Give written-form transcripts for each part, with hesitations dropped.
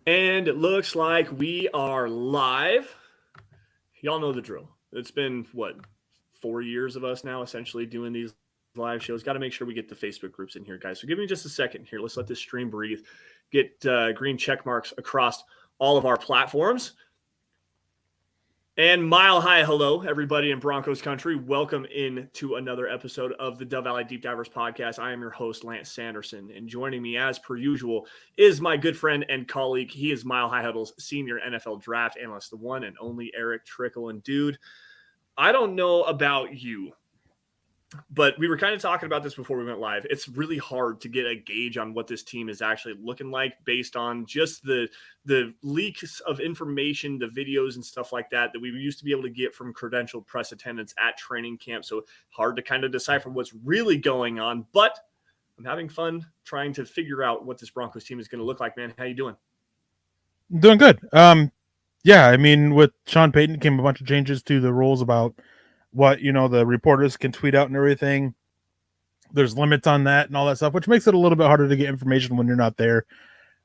And it looks like we are live. Y'all know the drill. It's been, 4 years of us now essentially doing these live shows. Got to make sure we get the Facebook groups in here, guys. So give me just a second here. Let's let this stream breathe. Get green check marks across all of our platforms. And mile high hello, everybody in Broncos country. Welcome in to another episode of the Dove Valley Deep Divers podcast. I am your host, Lance Sanderson, and joining me as per usual is my good friend and colleague. He is Mile High Huddle's senior NFL draft analyst, the one and only Erick Trickel. And dude, I don't know about you, but we were kind of talking about this before we went live. It's really hard to get a gauge on what this team is actually looking like based on just the leaks of information, the videos and stuff like that we used to be able to get from credentialed press attendants at training camp. So hard to kind of decipher what's really going on, but I'm having fun trying to figure out what this Broncos team is going to look like, man. How you doing? Doing good. Yeah, I mean, with Sean Payton came a bunch of changes to the rules about what, the reporters can tweet out and everything. There's limits on that and all that stuff, which makes it a little bit harder to get information when you're not there.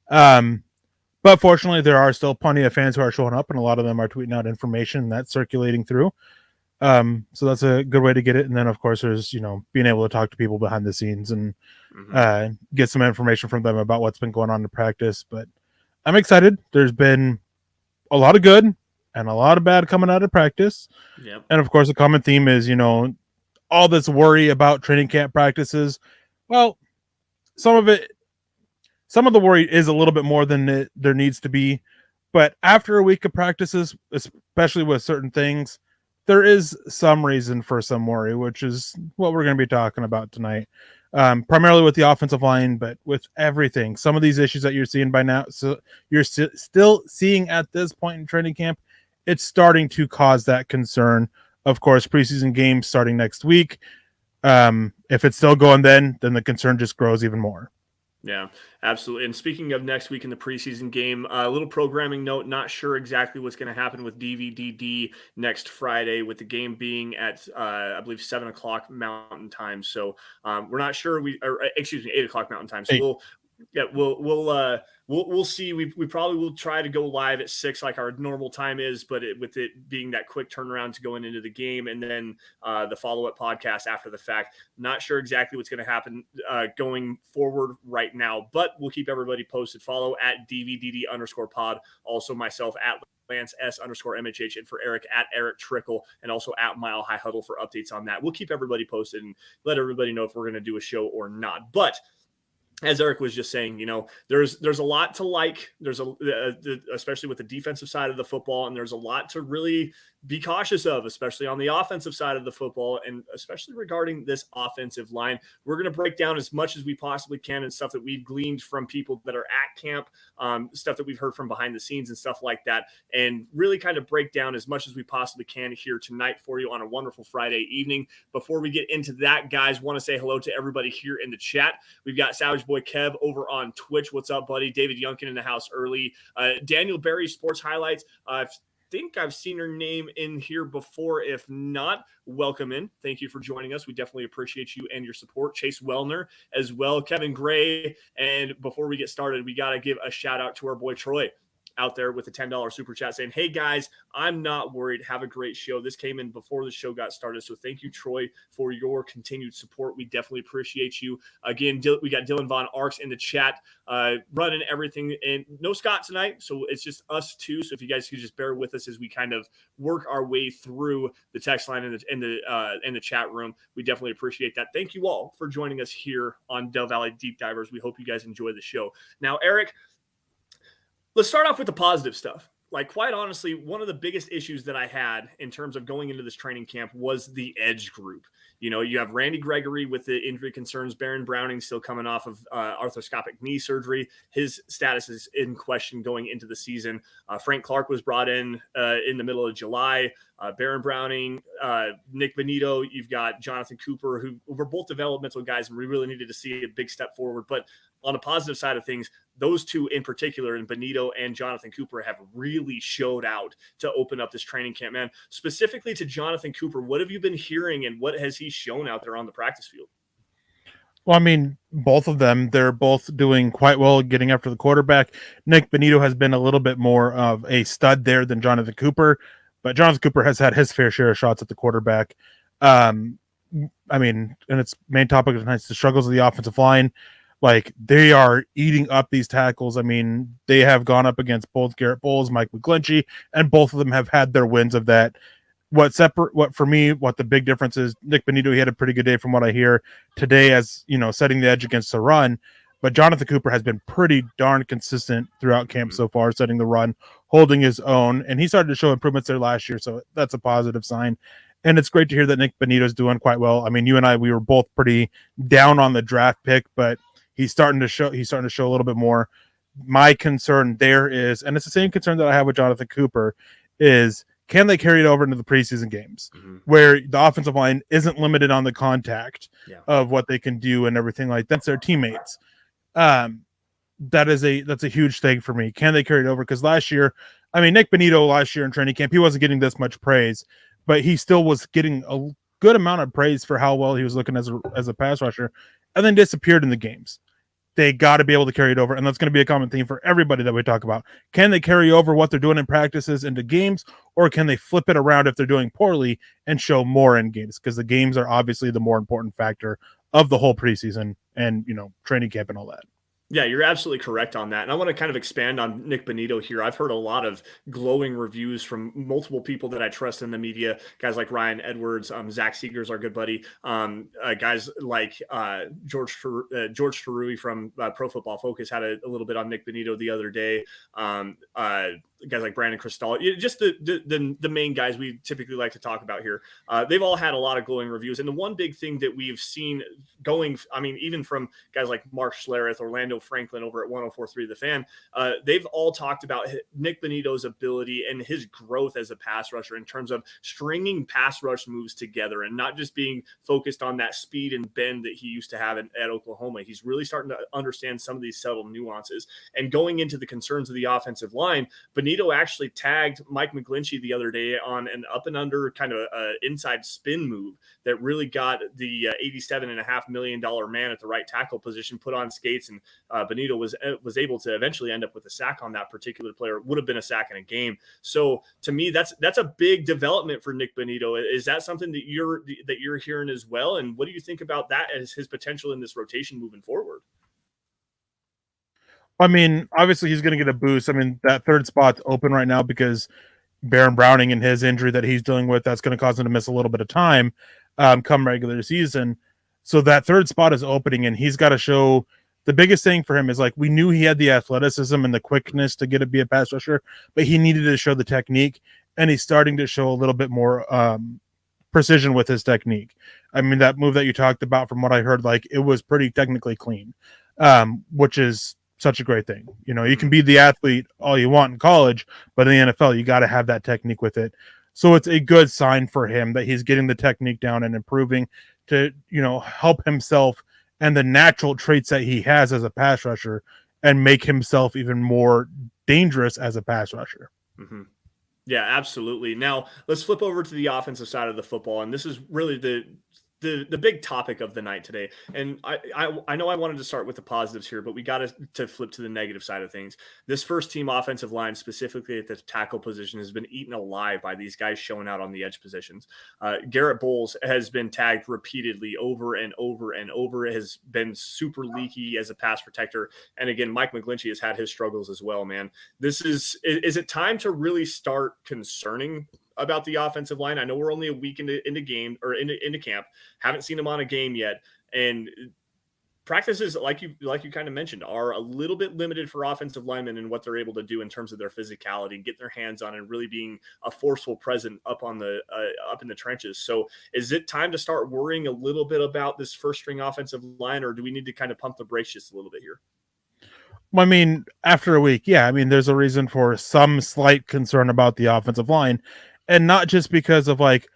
But fortunately, there are still plenty of fans who are showing up, and a lot of them are tweeting out information that's circulating through. So that's a good way to get it. And then, of course, there's, being able to talk to people behind the scenes and get some information from them about what's been going on in practice. But I'm excited. There's been a lot of good and a lot of bad coming out of practice. Yep. And of course, the common theme is, all this worry about training camp practices. Well, some of the worry is a little bit more than there needs to be. But after a week of practices, especially with certain things, there is some reason for some worry, which is what we're going to be talking about tonight. Primarily with the offensive line, but with everything. Some of these issues that you're seeing by now, so you're still seeing at this point in training camp, it's starting to cause that concern. Of course, preseason games starting next week. If it's still going then the concern just grows even more. Yeah, absolutely. And speaking of next week in the preseason game, a little programming note, not sure exactly what's going to happen with DVDD next Friday, with the game being at, I believe, 7 o'clock Mountain Time. So we're not sure. 8 o'clock Mountain Time. So we'll see. We probably will try to go live at 6 like our normal time is, but with it being that quick turnaround to going into the game and then the follow-up podcast after the fact. Not sure exactly what's going to happen going forward right now, but we'll keep everybody posted. Follow at DVDD_pod. Also myself at Lance S_MHH, and for Erick at Erick Trickel, and also at Mile High Huddle for updates on that. We'll keep everybody posted and let everybody know if we're going to do a show or not. But as Erick was just saying, there's a lot to like. There's especially with the defensive side of the football, and there's a lot to really be cautious of, especially on the offensive side of the football, and especially regarding this offensive line. We're going to break down as much as we possibly can and stuff that we've gleaned from people that are at camp, stuff that we've heard from behind the scenes and stuff like that, and really kind of break down as much as we possibly can here tonight for you on a wonderful Friday evening. Before we get into that, guys, want to say hello to everybody here in the chat. We've got Savage Boy Kev over on Twitch. What's up, buddy? David Yunkin in the house early. Daniel Berry Sports Highlights. I think I've seen her name in here before. If not, welcome in. Thank you for joining us. We definitely appreciate you and your support. Chase Wellner as well. Kevin Gray. And before we get started, we got to give a shout out to our boy Troy out there with a $10 super chat saying, hey guys, I'm not worried. Have a great show. This came in before the show got started. So thank you, Troy, for your continued support. We definitely appreciate you. Again, we got Dylan Von Arks in the chat, running everything, and no Scott tonight. So it's just us two. So if you guys could just bear with us as we kind of work our way through the text line in the chat room, we definitely appreciate that. Thank you all for joining us here on Dove Valley Deep Divers. We hope you guys enjoy the show. Now, Erick, let's start off with the positive stuff. Like, quite honestly, one of the biggest issues that I had in terms of going into this training camp was the edge group. You have Randy Gregory with the injury concerns. Baron Browning still coming off of arthroscopic knee surgery. His status is in question going into the season. Frank Clark was brought in the middle of July. Baron Browning, Nick Benito. You've got Jonathan Cooper, who were both developmental guys, and we really needed to see a big step forward. But on the positive side of things, those two in particular, and Benito and Jonathan Cooper, have really showed out to open up this training camp, man. Specifically to Jonathan Cooper, what have you been hearing and what has he shown out there on the practice field? Well, I mean, both of them, they're both doing quite well getting after the quarterback. Nick Benito has been a little bit more of a stud there than Jonathan Cooper, but Jonathan Cooper has had his fair share of shots at the quarterback. Um, I mean, and its main topic of tonight's the struggles of the offensive line. Like, they are eating up these tackles. I mean, they have gone up against both Garrett Bowles, Mike McGlinchey, and both of them have had their wins of that. What the big difference is, Nick Benito, he had a pretty good day from what I hear today, as you know, setting the edge against the run. But Jonathan Cooper has been pretty darn consistent throughout camp so far, setting the run, holding his own, and he started to show improvements there last year, so that's a positive sign. And it's great to hear that Nick Benito's doing quite well. I mean, you and I, we were both pretty down on the draft pick, but he's starting to show a little bit more. My concern there is, and it's the same concern that I have with Jonathan Cooper, is can they carry it over into the preseason games where the offensive line isn't limited on the contact of what they can do and everything like that? That's their teammates. That's a huge thing for me. Can they carry it over? Because last year, I mean, Nick Benito last year in training camp, he wasn't getting this much praise, but he still was getting a good amount of praise for how well he was looking as a pass rusher, and then disappeared in the games. They got to be able to carry it over, and that's going to be a common theme for everybody that we talk about. Can they carry over what they're doing in practices into games, or can they flip it around if they're doing poorly and show more in games? Because the games are obviously the more important factor of the whole preseason and, you know, training camp and all that. Yeah, you're absolutely correct on that. And I want to kind of expand on Nick Benito here. I've heard a lot of glowing reviews from multiple people that I trust in the media, guys like Ryan Edwards, Zach Seeger's our good buddy, guys like George Tarui from Pro Football Focus had a little bit on Nick Benito the other day. Guys like Brandon Cristal, just the main guys we typically like to talk about here. They've all had a lot of glowing reviews. And the one big thing that we've seen going, I mean, even from guys like Mark Schlereth, Orlando Franklin over at 104.3 The Fan, they've all talked about Nick Benito's ability and his growth as a pass rusher in terms of stringing pass rush moves together and not just being focused on that speed and bend that he used to have at Oklahoma. He's really starting to understand some of these subtle nuances. And going into the concerns of the offensive line, Benito actually tagged Mike McGlinchey the other day on an up and under kind of inside spin move that really got the $87.5 million man at the right tackle position put on skates, and Benito was able to eventually end up with a sack on that particular player. It would have been a sack in a game. So to me, that's a big development for Nick Benito. Is that something that you're hearing as well? And what do you think about that as his potential in this rotation moving forward? I mean, obviously he's going to get a boost. I mean, that third spot's open right now because Baron Browning and his injury that he's dealing with, that's going to cause him to miss a little bit of time come regular season. So that third spot is opening, and he's got to show. The biggest thing for him is, like, we knew he had the athleticism and the quickness to be a pass rusher, but he needed to show the technique, and he's starting to show a little bit more precision with his technique. I mean, that move that you talked about, from what I heard, like, it was pretty technically clean, which is such a great thing. You know, you can be the athlete all you want in college, but in the NFL, you got to have that technique with it. So it's a good sign for him that he's getting the technique down and improving to, you know, help himself and the natural traits that he has as a pass rusher and make himself even more dangerous as a pass rusher. Mm-hmm. Yeah, absolutely. Now let's flip over to the offensive side of the football. And this is really the big topic of the night today. And I know I wanted to start with the positives here, but we got to flip to the negative side of things. This first team offensive line, specifically at the tackle position, has been eaten alive by these guys showing out on the edge positions. Garrett Bowles has been tagged repeatedly over and over and over. It has been super leaky as a pass protector. And again, Mike McGlinchey has had his struggles as well, man. Is it time to really start concerning about the offensive line? I know we're only a week into game or into camp. Haven't seen him on a game yet, and practices, like you kind of mentioned, are a little bit limited for offensive linemen and what they're able to do in terms of their physicality and get their hands on and really being a forceful presence up in the trenches. So is it time to start worrying a little bit about this first string offensive line, or do we need to kind of pump the brakes just a little bit here? I mean, after a week, yeah, I mean, there's a reason for some slight concern about the offensive line. And not just because of, like,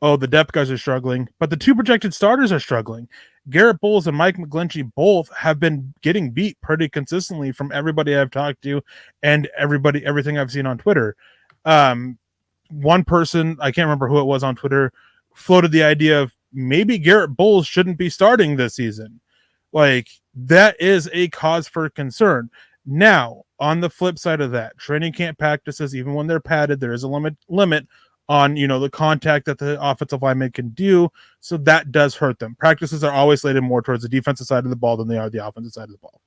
oh, the depth guys are struggling, but the two projected starters are struggling. Garrett Bowles and Mike McGlinchey both have been getting beat pretty consistently from everybody I've talked to and everything I've seen on Twitter. One person, I can't remember who it was on Twitter, floated the idea of maybe Garrett Bowles shouldn't be starting this season, Like, that is a cause for concern. Now, on the flip side of that, training camp practices, even when they're padded, there is a limit on, the contact that the offensive lineman can do. So that does hurt them. Practices are always slated more towards the defensive side of the ball than they are the offensive side of the ball.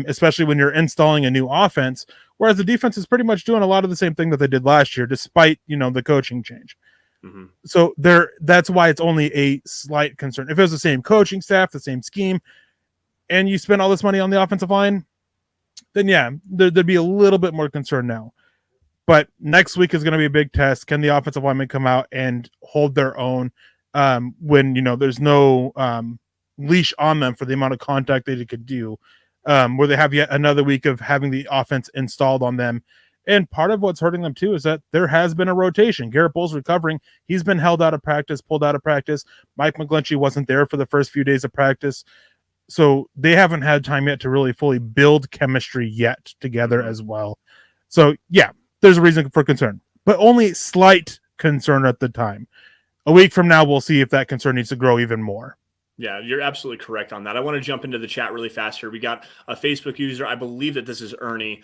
Especially when you're installing a new offense, whereas the defense is pretty much doing a lot of the same thing that they did last year, despite, the coaching change. Mm-hmm. So that's why it's only a slight concern. If it was the same coaching staff, the same scheme, and you spend all this money on the offensive line, then yeah, there'd be a little bit more concern now. But next week is going to be a big test. Can the offensive linemen come out and hold their own when, there's no leash on them for the amount of contact that they could do, where they have yet another week of having the offense installed on them. And part of what's hurting them too is that there has been a rotation. Garrett Bull's recovering. He's been held out of practice, pulled out of practice. Mike McGlinchey wasn't there for the first few days of practice. So they haven't had time yet to really fully build chemistry yet together as well. So yeah, there's a reason for concern, but only slight concern at the time. A week from now, we'll see if that concern needs to grow even more. Yeah, you're absolutely correct on that. I want to jump into the chat really fast here. We got a Facebook user, I believe that this is Ernie,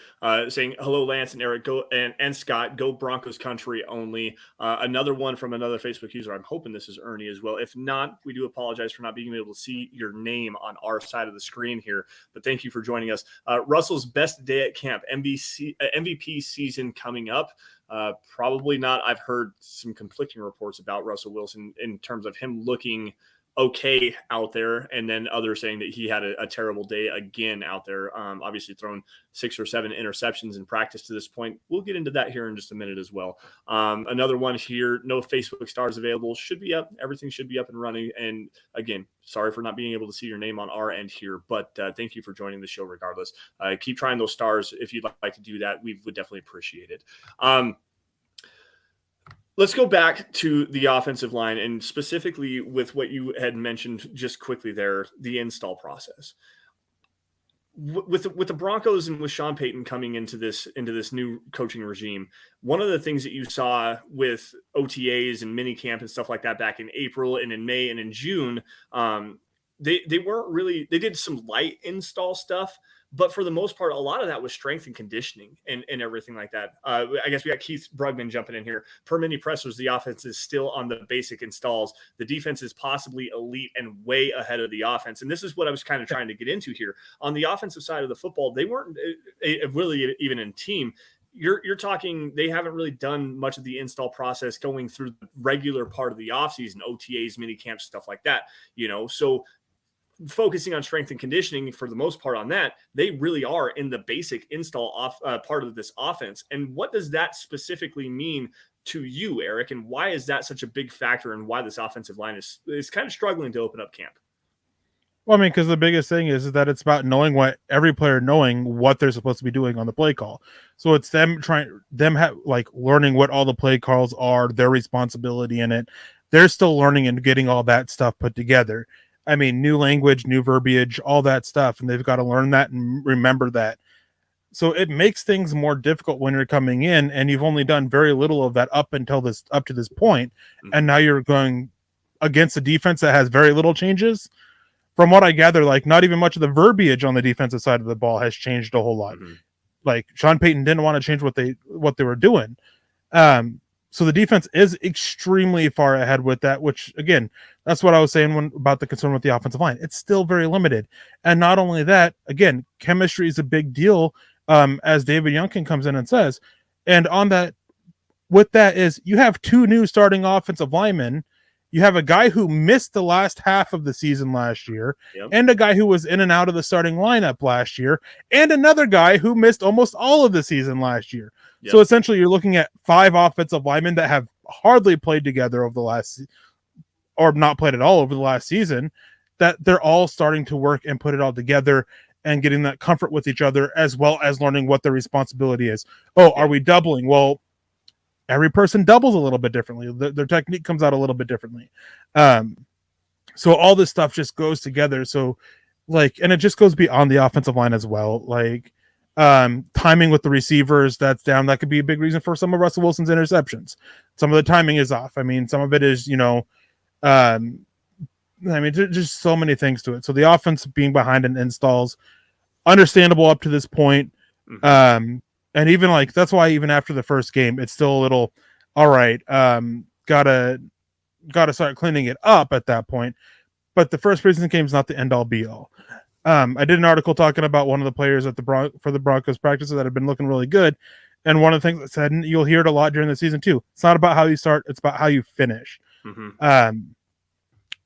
saying, hello, Lance and Eric, go and Scott, go Broncos country only. Another one from another Facebook user. I'm hoping this is Ernie as well. If not, we do apologize for not being able to see your name on our side of the screen here, but thank you for joining us. Russell's best day at camp, MVP season coming up. Probably not. I've heard some conflicting reports about Russell Wilson in terms of him looking okay out there, and then others saying that he had a terrible day again out there. Obviously thrown 6 or 7 interceptions in practice to this point. We'll get into that here in just a minute as well. Another one here, no Facebook stars available, should be up. Everything should be up and running. And again, sorry for not being able to see your name on our end here, but thank you for joining the show regardless. Keep trying those stars. If you'd like to do that, we would definitely appreciate it. Let's go back to the offensive line, and specifically with what you had mentioned just quickly there, the install process. With the Broncos and with Sean Payton coming into this new coaching regime, one of the things that you saw with OTAs and minicamp and stuff like that back in April and in May and in June, they weren't really – they did some light install stuff. But for the most part, a lot of that was strength and conditioning and everything like that. I guess we got Keith Brugman jumping in here. Per many pressers, the offense is still on the basic installs. The defense is possibly elite and way ahead of the offense. And this is what I was kind of trying to get into here. On the offensive side of the football, they weren't really even in team. You're talking they haven't really done much of the install process going through the regular part of the offseason, OTAs, mini camps, stuff like that. So focusing on strength and conditioning for the most part on that, they really are in the basic install part of this offense. And what does that specifically mean to you, Eric? And why is that such a big factor in why this offensive line is kind of struggling to open up camp? Well, I mean, because the biggest thing is that it's about knowing every player knowing what they're supposed to be doing on the play call. So it's them learning what all the play calls are, their responsibility in it. They're still learning and getting all that stuff put together. I mean, new language, new verbiage, all that stuff, and they've got to learn that and remember that. So it makes things more difficult when you're coming in and you've only done very little of that up to this point, and now you're going against a defense that has very little changes. From what I gather, not even much of the verbiage on the defensive side of the ball has changed a whole lot. Like Sean Payton didn't want to change what they were doing. So the defense is extremely far ahead with that, which, again, that's what I was saying about the concern with the offensive line. It's still very limited. And not only that, again, chemistry is a big deal, as David Youngkin comes in and says. And on that, with that is you have 2 new starting offensive linemen. You have a guy who missed the last half of the season last year, and a guy who was in and out of the starting lineup last year, and another guy who missed almost all of the season last year. So essentially you're looking at 5 offensive linemen that have hardly played together or not played at all over the last season, that they're all starting to work and put it all together and getting that comfort with each other, as well as learning what their responsibility is. Are we doubling? Well, every person doubles a little bit differently. Their technique comes out a little bit differently. So all this stuff just goes together. So and it just goes beyond the offensive line as well. Timing with the receivers that's down, that could be a big reason for some of Russell Wilson's interceptions. Some of the timing is off. I mean, some of it is, I mean, there's just so many things to it. So the offense being behind in installs, understandable up to this point. Mm-hmm. And even like that's why even after the first game, it's still a little all right. Gotta start cleaning it up at that point. But the first preseason game is not the end all be all. I did an article talking about one of the players at for the Broncos practices that had been looking really good. And one of the things that said, and you'll hear it a lot during the season too, it's not about how you start, it's about how you finish. Mm-hmm.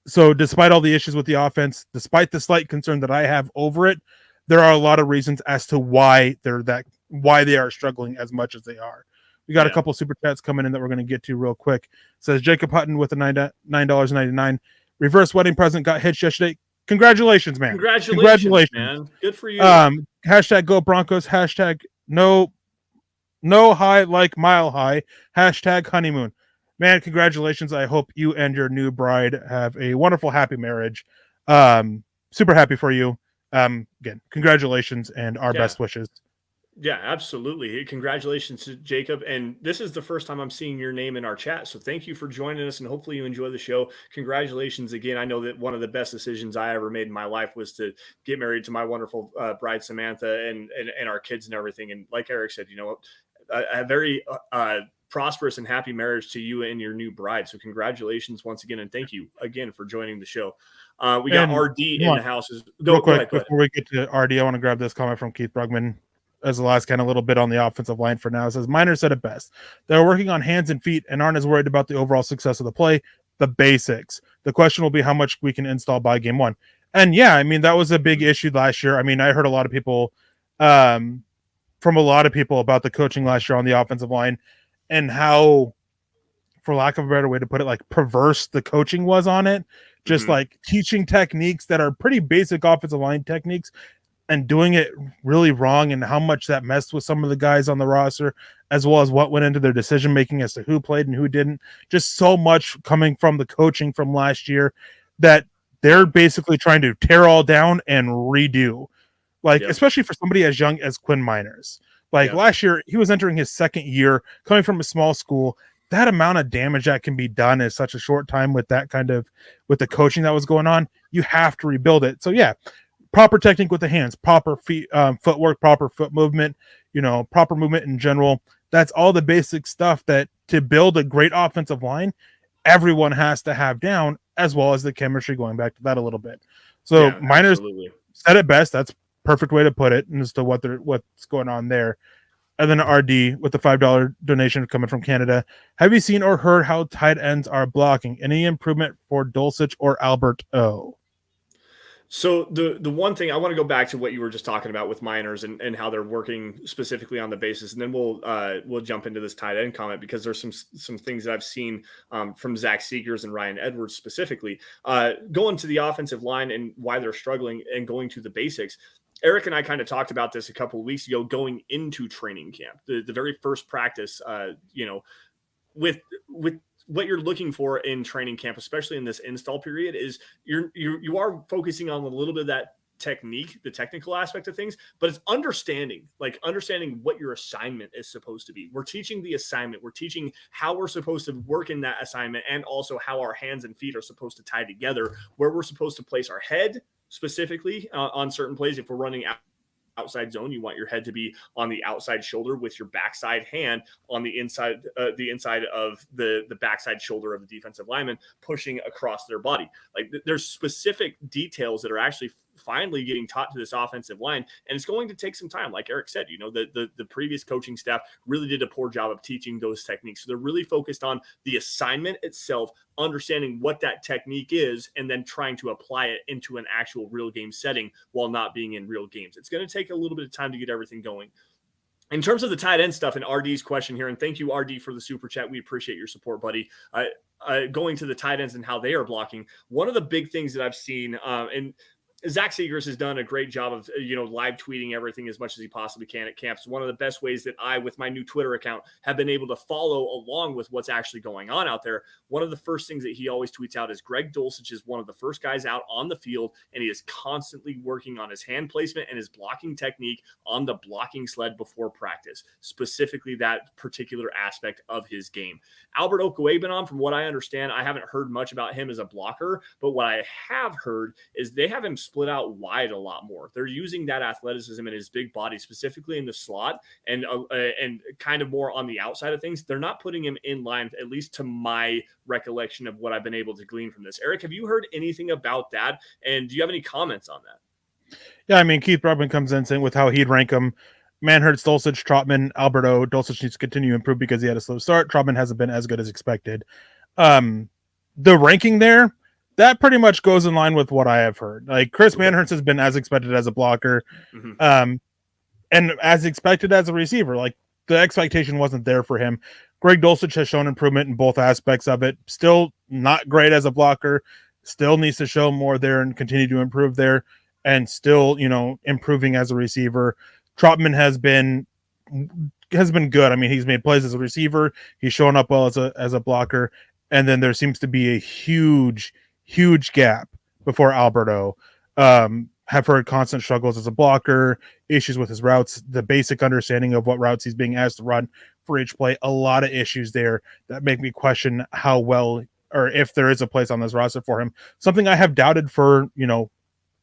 So despite all the issues with the offense, despite the slight concern that I have over it, there are a lot of reasons as to why they are struggling as much as they are. We got a couple super chats coming in that we're going to get to real quick. It says Jacob Hutton with a $9.99 reverse wedding present got hitched yesterday. Congratulations, man. Congratulations, man. Good for you. Hashtag go Broncos. Hashtag no high like mile high. Hashtag honeymoon. Man, congratulations. I hope you and your new bride have a wonderful, happy marriage. Super happy for you. Again, congratulations and our best wishes. Yeah, absolutely. Congratulations to Jacob. And this is the first time I'm seeing your name in our chat. So thank you for joining us and hopefully you enjoy the show. Congratulations again. I know that one of the best decisions I ever made in my life was to get married to my wonderful bride, Samantha, and our kids and everything. And like Eric said, a very prosperous and happy marriage to you and your new bride. So congratulations once again. And thank you again for joining the show. We got RD in the house. Real quick, before we get to RD, I want to grab this comment from Keith Brugman as the last kind of little bit on the offensive line for now. It says, Miner said it best. They're working on hands and feet and aren't as worried about the overall success of the play, the basics. The question will be how much we can install by game one. And yeah, I mean, that was a big issue last year. I mean, I heard a lot of people from a lot of people about the coaching last year on the offensive line and how, for lack of a better way to put it, like perverse the coaching was on it. Just like teaching techniques that are pretty basic offensive line techniques and doing it really wrong, and how much that messed with some of the guys on the roster, as well as what went into their decision making as to who played and who didn't. Just so much coming from the coaching from last year that they're basically trying to tear all down and redo. Like, especially for somebody as young as Quinn Miners. Like last year, he was entering his second year, coming from a small school. That amount of damage that can be done in such a short time with that kind of, with the coaching that was going on, you have to rebuild it. So yeah, proper technique with the hands, proper feet, footwork, proper foot movement, proper movement in general. That's all the basic stuff that to build a great offensive line, everyone has to have down, as well as the chemistry, going back to that a little bit. So Miners said it best. That's perfect way to put it as to what's going on there. And then RD with the $5 donation coming from Canada. Have you seen or heard how tight ends are blocking? Any improvement for Dulcich or Albert O? So the one thing I want to go back to what you were just talking about with Miners and how they're working specifically on the basis, and then we'll jump into this tight end comment, because there's some things that I've seen from Zach Seegers and Ryan Edwards specifically going to the offensive line and why they're struggling and going to the basics. Eric and I kind of talked about this a couple of weeks ago going into training camp, the very first practice, with what you're looking for in training camp, especially in this install period, is you are focusing on a little bit of that technique, the technical aspect of things, but it's understanding what your assignment is supposed to be. We're teaching the assignment. We're teaching how we're supposed to work in that assignment, and also how our hands and feet are supposed to tie together, where we're supposed to place our head specifically on certain plays. If we're running outside zone, you want your head to be on the outside shoulder with your backside hand on the inside of the backside shoulder of the defensive lineman, pushing across their body. Like, there's specific details that are actually finally getting taught to this offensive line, and it's going to take some time. Like Eric said, the previous coaching staff really did a poor job of teaching those techniques. So they're really focused on the assignment itself, understanding what that technique is, and then trying to apply it into an actual real game setting while not being in real games. It's going to take a little bit of time to get everything going. In terms of the tight end stuff and RD's question here, and thank you, RD, for the super chat. We appreciate your support, buddy. Going to the tight ends and how they are blocking, one of the big things that I've seen, and Zach Seegers has done a great job of, live tweeting everything as much as he possibly can at camps. One of the best ways that I, with my new Twitter account, have been able to follow along with what's actually going on out there. One of the first things that he always tweets out is Greg Dulcich is one of the first guys out on the field, and he is constantly working on his hand placement and his blocking technique on the blocking sled before practice, specifically that particular aspect of his game. Albert Okwuegbunam, from what I understand, I haven't heard much about him as a blocker, but what I have heard is they have him split out wide a lot more. They're using that athleticism in his big body, specifically in the slot and kind of more on the outside of things. They're not putting him in line, at least to my recollection of what I've been able to glean from this. Eric, have you heard anything about that? And do you have any comments on that? Yeah, I mean, Keith Brugman comes in saying with how he'd rank him. Manhurts, Dulcich, Trotman, Alberto. Dulcich needs to continue to improve because he had a slow start. Trotman hasn't been as good as expected. The ranking there, that pretty much goes in line with what I have heard. Like Chris Manhurts has been as expected as a blocker, and as expected as a receiver. Like the expectation wasn't there for him. Greg Dulcich has shown improvement in both aspects of it. Still not great as a blocker. Still needs to show more there and continue to improve there. And still, improving as a receiver. Trotman has been good. I mean, he's made plays as a receiver. He's shown up well as a blocker. And then there seems to be a huge gap before Alberto. Have heard constant struggles as a blocker, issues with his routes, the basic understanding of what routes he's being asked to run for each play. A lot of issues there that make me question how well or if there is a place on this roster for him. Something I have doubted for,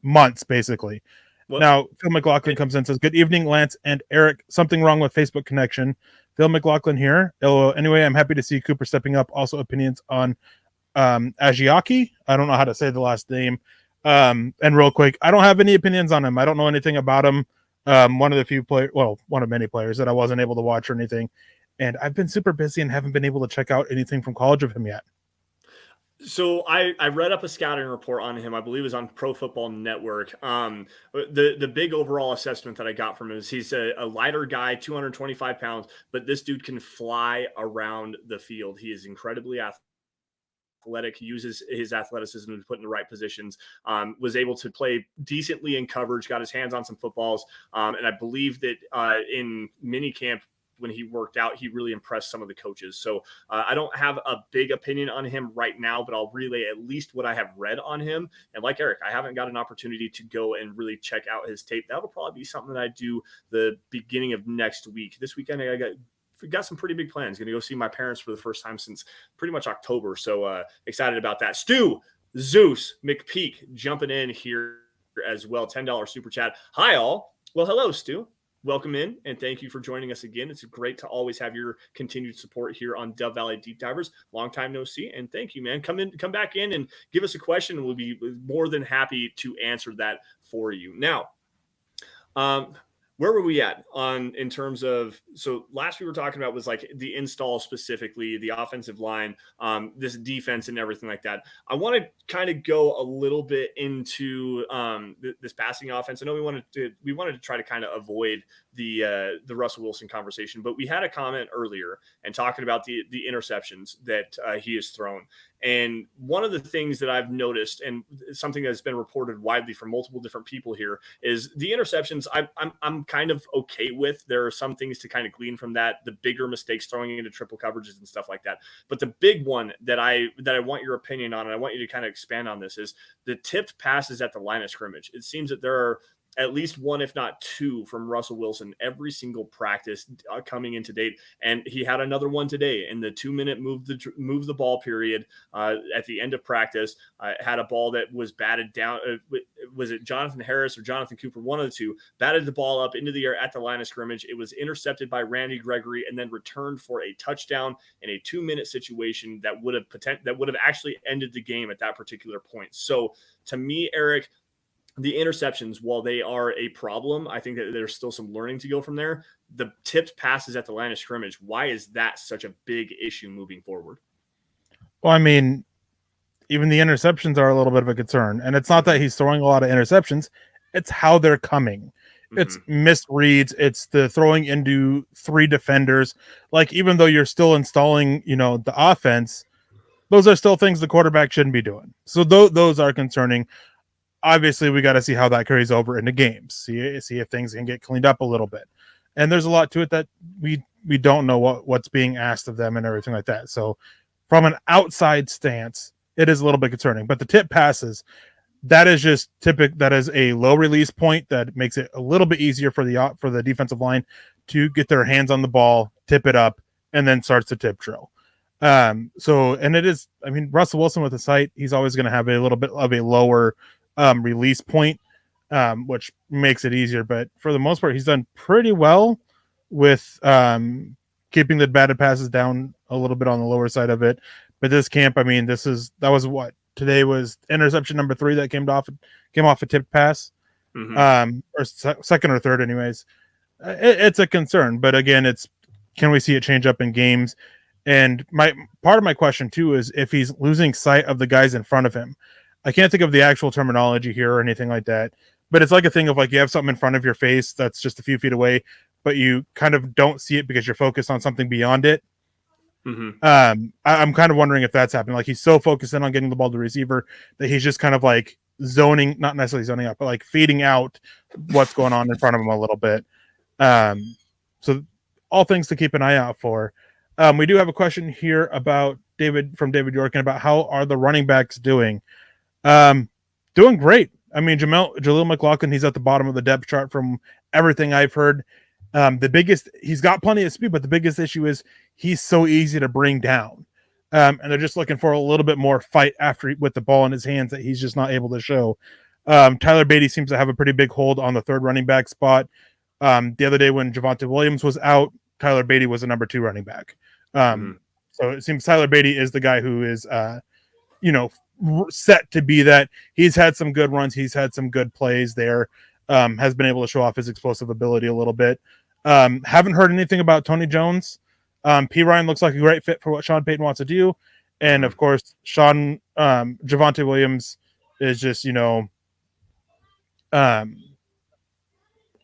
months, basically. Well, now, Phil McLaughlin comes in and says, "Good evening, Lance and Eric. Something wrong with Facebook connection." Phil McLaughlin here. Anyway, I'm happy to see Cooper stepping up. Also, opinions on Agiaki. I don't know how to say the last name. And real quick, I don't have any opinions on him. I don't know anything about him. One of many players that I wasn't able to watch or anything. And I've been super busy and haven't been able to check out anything from college of him yet. So I read up a scouting report on him. I believe it was on Pro Football Network. The big overall assessment that I got from him is he's a lighter guy, 225 pounds, but this dude can fly around the field. He is incredibly athletic, uses his athleticism to put in the right positions, was able to play decently in coverage, got his hands on some footballs. And I believe that in minicamp, when he worked out, he really impressed some of the coaches. So I don't have a big opinion on him right now, but I'll relay at least what I have read on him. And like Eric, I haven't got an opportunity to go and really check out his tape. That'll probably be something that I do the beginning of next week. This weekend, I got some pretty big plans. Going to go see my parents for the first time since pretty much October. So excited about that. Stu Zeus McPeak jumping in here as well. $10 super chat. Hi all. Well, hello, Stu. Welcome in, and thank you for joining us again. It's great to always have your continued support here on Dove Valley Deep Divers. Long time no see, and thank you, man. Come back in and give us a question, and we'll be more than happy to answer that for you. Now, where were we at in terms of, so last we were talking about was like the install specifically, the offensive line, this defense and everything like that. I want to kind of go a little bit into this passing offense. I know we wanted to try to kind of avoid the Russell Wilson conversation, but we had a comment earlier and talking about the interceptions that he has thrown. And one of the things that I've noticed, and something that's been reported widely from multiple different people here, is the interceptions I'm kind of okay with. There are some things to kind of glean from that, the bigger mistakes throwing into triple coverages and stuff like that. But the big one that I want your opinion on, and I want you to kind of expand on this, is the tipped passes at the line of scrimmage. It seems that there are at least one, if not two, from Russell Wilson every single practice coming into date. And he had another one today in the 2-minute move the ball period at the end of practice. Had a ball that was batted down. Was it Jonathan Harris or Jonathan Cooper? One of the two batted the ball up into the air at the line of scrimmage. It was intercepted by Randy Gregory and then returned for a touchdown in a 2-minute situation that would have actually ended the game at that particular point. So to me, Eric, the interceptions, while they are a problem, I think that there's still some learning to go from there. The tipped passes at the line of scrimmage, why is that such a big issue moving forward? Well, I mean, even the interceptions are a little bit of a concern. And it's not that he's throwing a lot of interceptions. It's how they're coming. Mm-hmm. It's misreads. It's the throwing into 3 defenders. Like, even though you're still installing, the offense, those are still things the quarterback shouldn't be doing. So those are concerning. obviously we got to see how that carries over into games. See if things can get cleaned up a little bit. And there's a lot to it that we don't know what's being asked of them and everything like that. So from an outside stance, it is a little bit concerning. But the tip passes, that is just typical. That is a low release point that makes it a little bit easier for the defensive line to get their hands on the ball, tip it up, and then starts the tip drill. So, and it is, I mean, Russell Wilson with the sight, he's always going to have a little bit of a lower release point, which makes it easier. But for the most part, he's done pretty well with keeping the batted passes down a little bit on the lower side of it. But this camp, I mean, that was what today was interception number 3 that came off a tip pass, or second or third, anyways. It's a concern, but again, can we see it change up in games? And part of my question too is if he's losing sight of the guys in front of him. I can't think of the actual terminology here or anything like that, but it's like a thing of like you have something in front of your face that's just a few feet away, but you kind of don't see it because you're focused on something beyond it. I'm kind of wondering if that's happening. Like he's so focused in on getting the ball to the receiver that he's just kind of like zoning, not necessarily zoning out, but like feeding out what's going on in front of him a little bit. So all things to keep an eye out for. We do have a question here about David Yorkin about how are the running backs doing? Doing great. I mean, Jaleel McLaughlin, he's at the bottom of the depth chart from everything I've heard. He's got plenty of speed, but the biggest issue is he's so easy to bring down. And they're just looking for a little bit more fight with the ball in his hands that he's just not able to show. Tyler Beatty seems to have a pretty big hold on the third running back spot. The other day when Javonte Williams was out, Tyler Beatty was the number 2 running back. So it seems Tyler Beatty is the guy who is, set to be that. He's had some good runs. He's had some good plays there. Has been able to show off his explosive ability a little bit. Haven't heard anything about Tony Jones. P. Ryan looks like a great fit for what Sean Payton wants to do. And of course, Javonte Williams is just,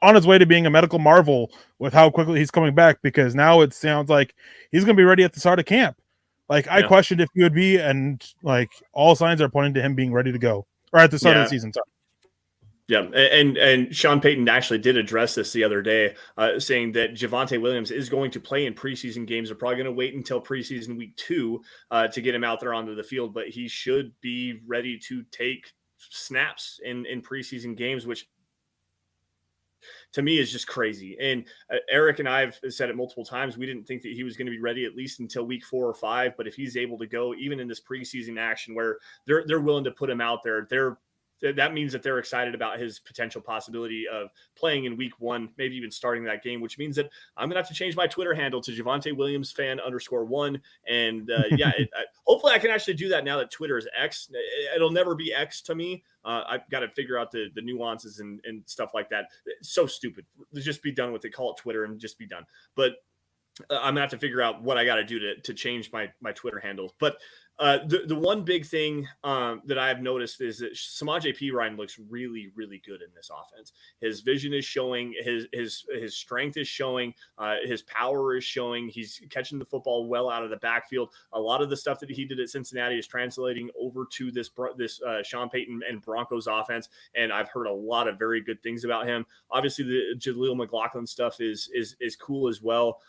on his way to being a medical marvel with how quickly he's coming back, because now it sounds like he's going to be ready at the start of camp. Like I questioned if he would be, and like all signs are pointing to him being ready to go, or at the start of the season. Sorry. Yeah, and Sean Payton actually did address this the other day, saying that Javonte Williams is going to play in preseason games. They're probably going to wait until preseason week 2 to get him out there onto the field, but he should be ready to take snaps in preseason games, which to me is just crazy. And Eric and I have said it multiple times. We didn't think that he was going to be ready at least until week 4 or 5. But if he's able to go even in this preseason action where they're willing to put him out there, that means that they're excited about his potential possibility of playing in week 1, maybe even starting that game, which means that I'm going to have to change my Twitter handle to Javonte Williams fan _1. And hopefully I can actually do that now that Twitter is X. It'll never be X to me. I've got to figure out the nuances and stuff like that. It's so stupid. Just be done with it. Call it Twitter and just be done. But I'm gonna have to figure out what I got to do to change my Twitter handle. But the one big thing that I have noticed is that Samaje Perine looks really, really good in this offense. His vision is showing, his strength is showing, his power is showing. He's catching the football well out of the backfield. A lot of the stuff that he did at Cincinnati is translating over to this Sean Payton and Broncos offense, and I've heard a lot of very good things about him. Obviously, the Jaleel McLaughlin stuff is cool as well.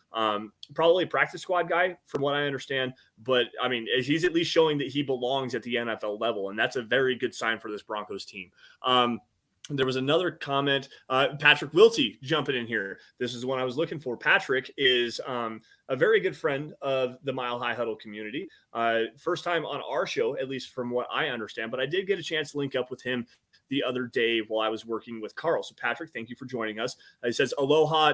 Probably a practice squad guy from what I understand, but I mean, he's at least showing that he belongs at the NFL level, and that's a very good sign for this Broncos team. There was another comment, Patrick Wiltsey jumping in here. This is the one I was looking for. Patrick is a very good friend of the Mile High Huddle community. First time on our show, at least from what I understand, but I did get a chance to link up with him the other day while I was working with Carl. So Patrick, thank you for joining us. He says, aloha,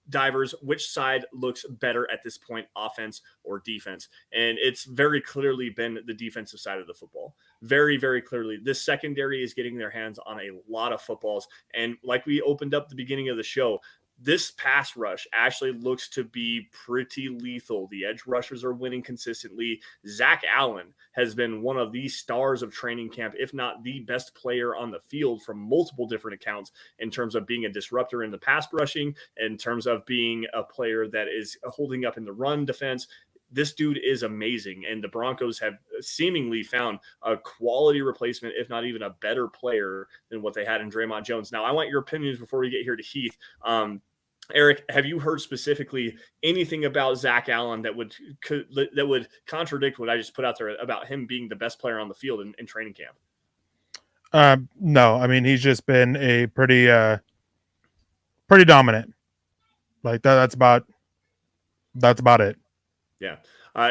divers, which side looks better at this point, offense or defense? And it's very clearly been the defensive side of the football. Very, very clearly. This secondary is getting their hands on a lot of footballs. And like we opened up the beginning of the show, this pass rush actually looks to be pretty lethal. The edge rushers are winning consistently. Zach Allen has been one of the stars of training camp, if not the best player on the field from multiple different accounts in terms of being a disruptor in the pass rushing, in terms of being a player that is holding up in the run defense. this dude is amazing. And the Broncos have seemingly found a quality replacement, if not even a better player than what they had in Draymond Jones. Now, I want your opinions before we get here to Heath. Erick, have you heard specifically anything about Zach Allen that would contradict what I just put out there about him being the best player on the field in training camp? No, I mean, he's just been a pretty dominant. Like that's about it. Yeah.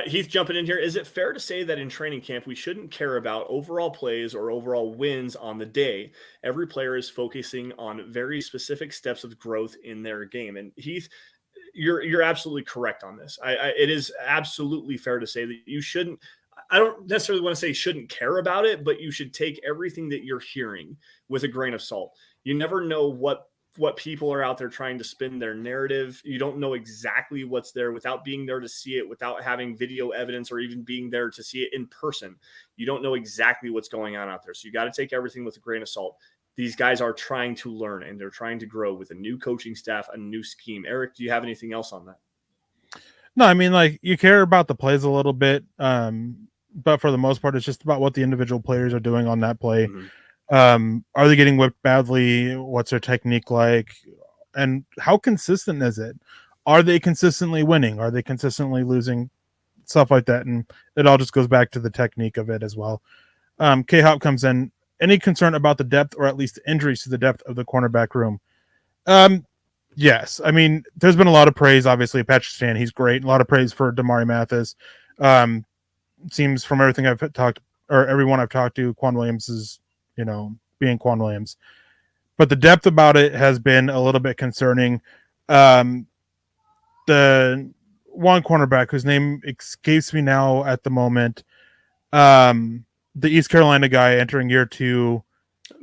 Heath jumping in here. Is it fair to say that in training camp, we shouldn't care about overall plays or overall wins on the day? Every player is focusing on very specific steps of growth in their game. And Heath, you're absolutely correct on this. It is absolutely fair to say that you shouldn't. I don't necessarily want to say shouldn't care about it, but you should take everything that you're hearing with a grain of salt. You never know what people are out there trying to spin their narrative. You don't know exactly what's there without being there to see it, without having video evidence or even being there to see it in person. You don't know exactly what's going on out there. So you got to take everything with a grain of salt. These guys are trying to learn and they're trying to grow with a new coaching staff, a new scheme. Erick, do you have anything else on that? No, I mean, like, you care about the plays a little bit, but for the most part, it's just about what the individual players are doing on that play. Mm-hmm. Are they getting whipped badly? What's their technique like? And how consistent is it? Are they consistently winning? Are they consistently losing? Stuff like that. And it all just goes back to the technique of it as well. K-Hop comes in. Any concern about the depth or at least injuries to the depth of the cornerback room? Yes. I mean, there's been a lot of praise, obviously. Patrick Stan, he's great. A lot of praise for Damari Mathis. Seems from everything everyone I've talked to, Quan Williams is, being Quan Williams. But the depth about it has been a little bit concerning. The one cornerback whose name escapes me now at the moment, the East Carolina guy entering year 2.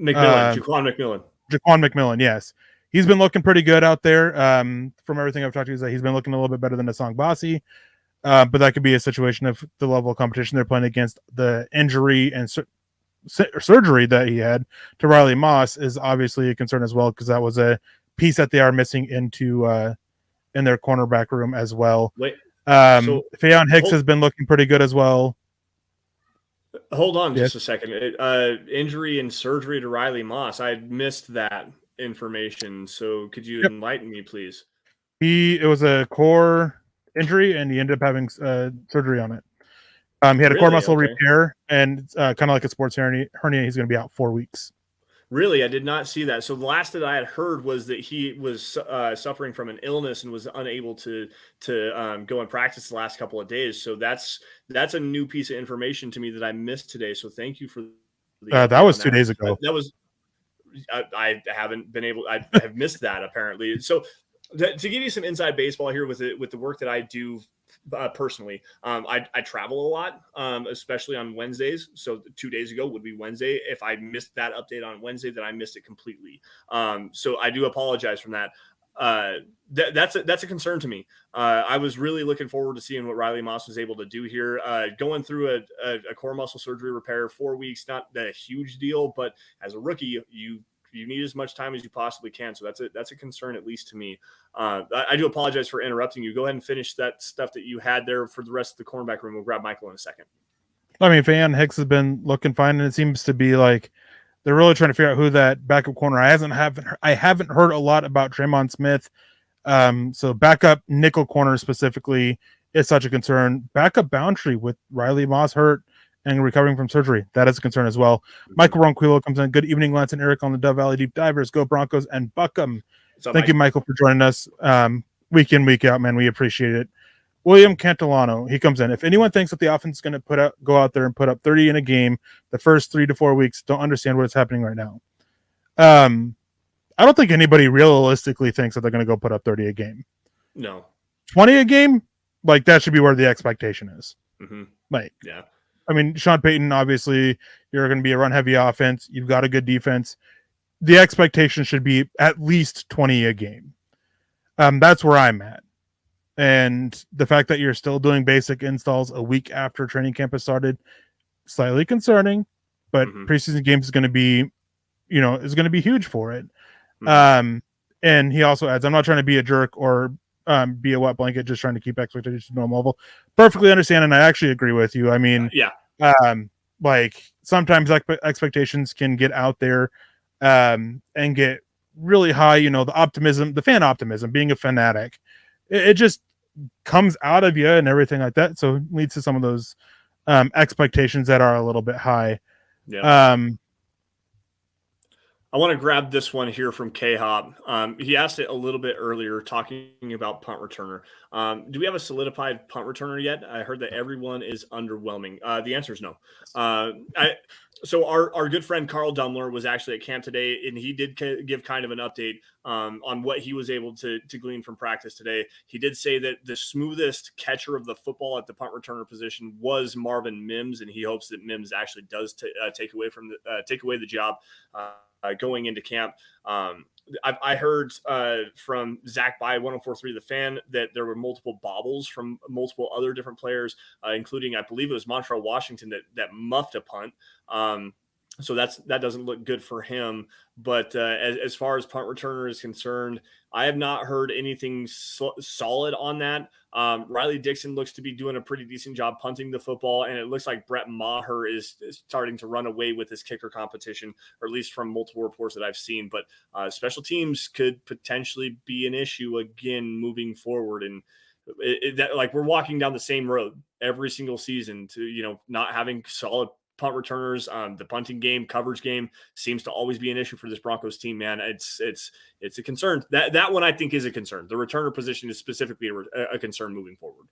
Jaquan McMillan, yes. He's been looking pretty good out there. From everything I've talked to, he's been looking a little bit better than Asang Basi. But that could be a situation of the level of competition they're playing against. The injury and surgery that he had to Riley Moss is obviously a concern as well, because that was a piece that they are missing into in their cornerback room as well. Faion Hicks has been looking pretty good as well. Hold on just a second. Injury and surgery to Riley Moss. I missed that information. So could you enlighten me, please? It was a core injury, and he ended up having surgery on it. He had a core muscle repair, and kind of like a sports hernia. He's going to be out 4 weeks. Really? I did not see that. So the last that I had heard was that he was suffering from an illness and was unable to go and practice the last couple of days. So that's a new piece of information to me that I missed today. So thank you for that was 2 days ago. That was I haven't been able. I have missed that apparently. So to give you some inside baseball here with the work that I do. Personally, I travel a lot, especially on Wednesdays. So 2 days ago would be Wednesday. If I missed that update on Wednesday, then I missed it completely. So I do apologize from that. That's a concern to me. I was really looking forward to seeing what Riley Moss was able to do here. Going through a core muscle surgery repair, 4 weeks, not a huge deal, but as a rookie, you need as much time as you possibly can. So that's a concern, at least to me. I do apologize for interrupting you. Go ahead and finish that stuff that you had there for the rest of the cornerback room. We'll grab Michael in a second. I mean, Faion Hicks has been looking fine, and it seems to be like they're really trying to figure out who that backup corner. I haven't heard a lot about Tremon Smith. So backup nickel corner specifically is such a concern. Backup boundary with Riley Moss hurt and recovering from surgery, that is a concern as well. Michael Ronquillo comes in. Good evening, Lance and Erick on the Dove Valley Deep Divers. Go Broncos and Buckham. Thank you, Michael, for joining us week in, week out, man. We appreciate it. William Cantilano, he comes in. If anyone thinks that the offense is going to go out there and put up 30 in a game the first 3 to 4 weeks, don't understand what's happening right now. I don't think anybody realistically thinks that they're going to go put up 30 a game. No. 20 a game? Like, that should be where the expectation is. Mm-hmm. Yeah. I mean, Sean Payton, obviously, you're going to be a run-heavy offense. You've got a good defense. The expectation should be at least 20 a game. That's where I'm at. And the fact that you're still doing basic installs a week after training camp has started, slightly concerning, but preseason games is going to be, is going to be huge for it. And he also adds, I'm not trying to be a jerk or be a wet blanket, just trying to keep expectations to normal level. Perfectly understand, and I actually agree with you. I mean, like sometimes expectations can get out there and get really high. The fan optimism, being a fanatic, it just comes out of you and everything like that. So it leads to some of those expectations that are a little bit high. Yeah. I want to grab this one here from K-Hop. He asked it a little bit earlier, talking about punt returner. Do we have a solidified punt returner yet? I heard that everyone is underwhelming. The answer is no. So our good friend Carl Dumler was actually at camp today, and he did give kind of an update on what he was able to glean from practice today. He did say that the smoothest catcher of the football at the punt returner position was Marvin Mims, and he hopes that Mims actually does take away the job going into camp. I heard from Zach by 104.3 The Fan that there were multiple bobbles from multiple other different players, including, I believe it was Montreal Washington that muffed a punt. So that doesn't look good for him. But as far as punt returner is concerned, I have not heard anything solid on that. Riley Dixon looks to be doing a pretty decent job punting the football, and it looks like Brett Maher is starting to run away with his kicker competition, or at least from multiple reports that I've seen. But special teams could potentially be an issue again moving forward. And like we're walking down the same road every single season to, not having solid punt returners. The punting game, coverage game seems to always be an issue for this Broncos team, man. It's a concern. That one I think is a concern. The returner position is specifically a concern moving forward.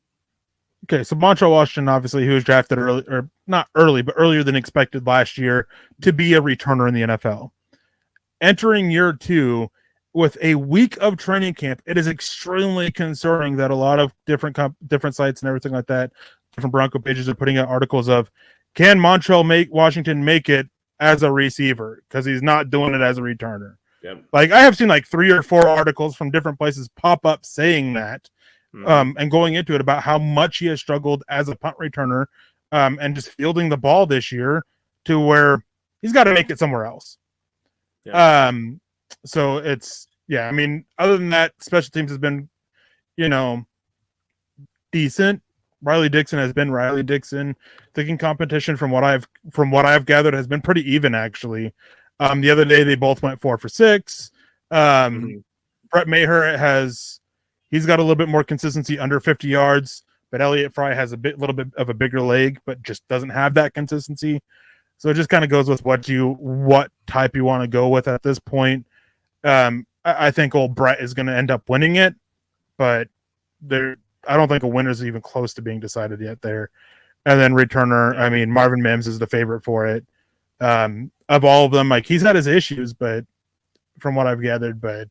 Okay, so Montreal Washington, obviously, who was drafted early, or not early, but earlier than expected last year to be a returner in the NFL. Entering year 2 with a week of training camp, it is extremely concerning that a lot of different sites and everything like that, different Bronco pages are putting out articles of, can Washington make it as a receiver? Because he's not doing it as a returner. Yep. Like I have seen like 3 or 4 articles from different places pop up saying that, and going into it about how much he has struggled as a punt returner, and just fielding the ball this year to where he's got to make it somewhere else. Yeah. So it's, yeah, I mean, other than that, special teams has been, decent. Riley Dixon has been Riley Dixon. Thinking competition from what I've gathered has been pretty even, actually. The other day they both went 4 for 6. Brett Maher he's got a little bit more consistency under 50 yards, but Elliott Fry has little bit of a bigger leg, but just doesn't have that consistency. So it just kind of goes with what type you want to go with at this point. I think old Brett is going to end up winning it, but I don't think a winner is even close to being decided yet there. And then returner, I mean, Marvin Mims is the favorite for it. Of all of them, like he's had his issues, but from what I've gathered, but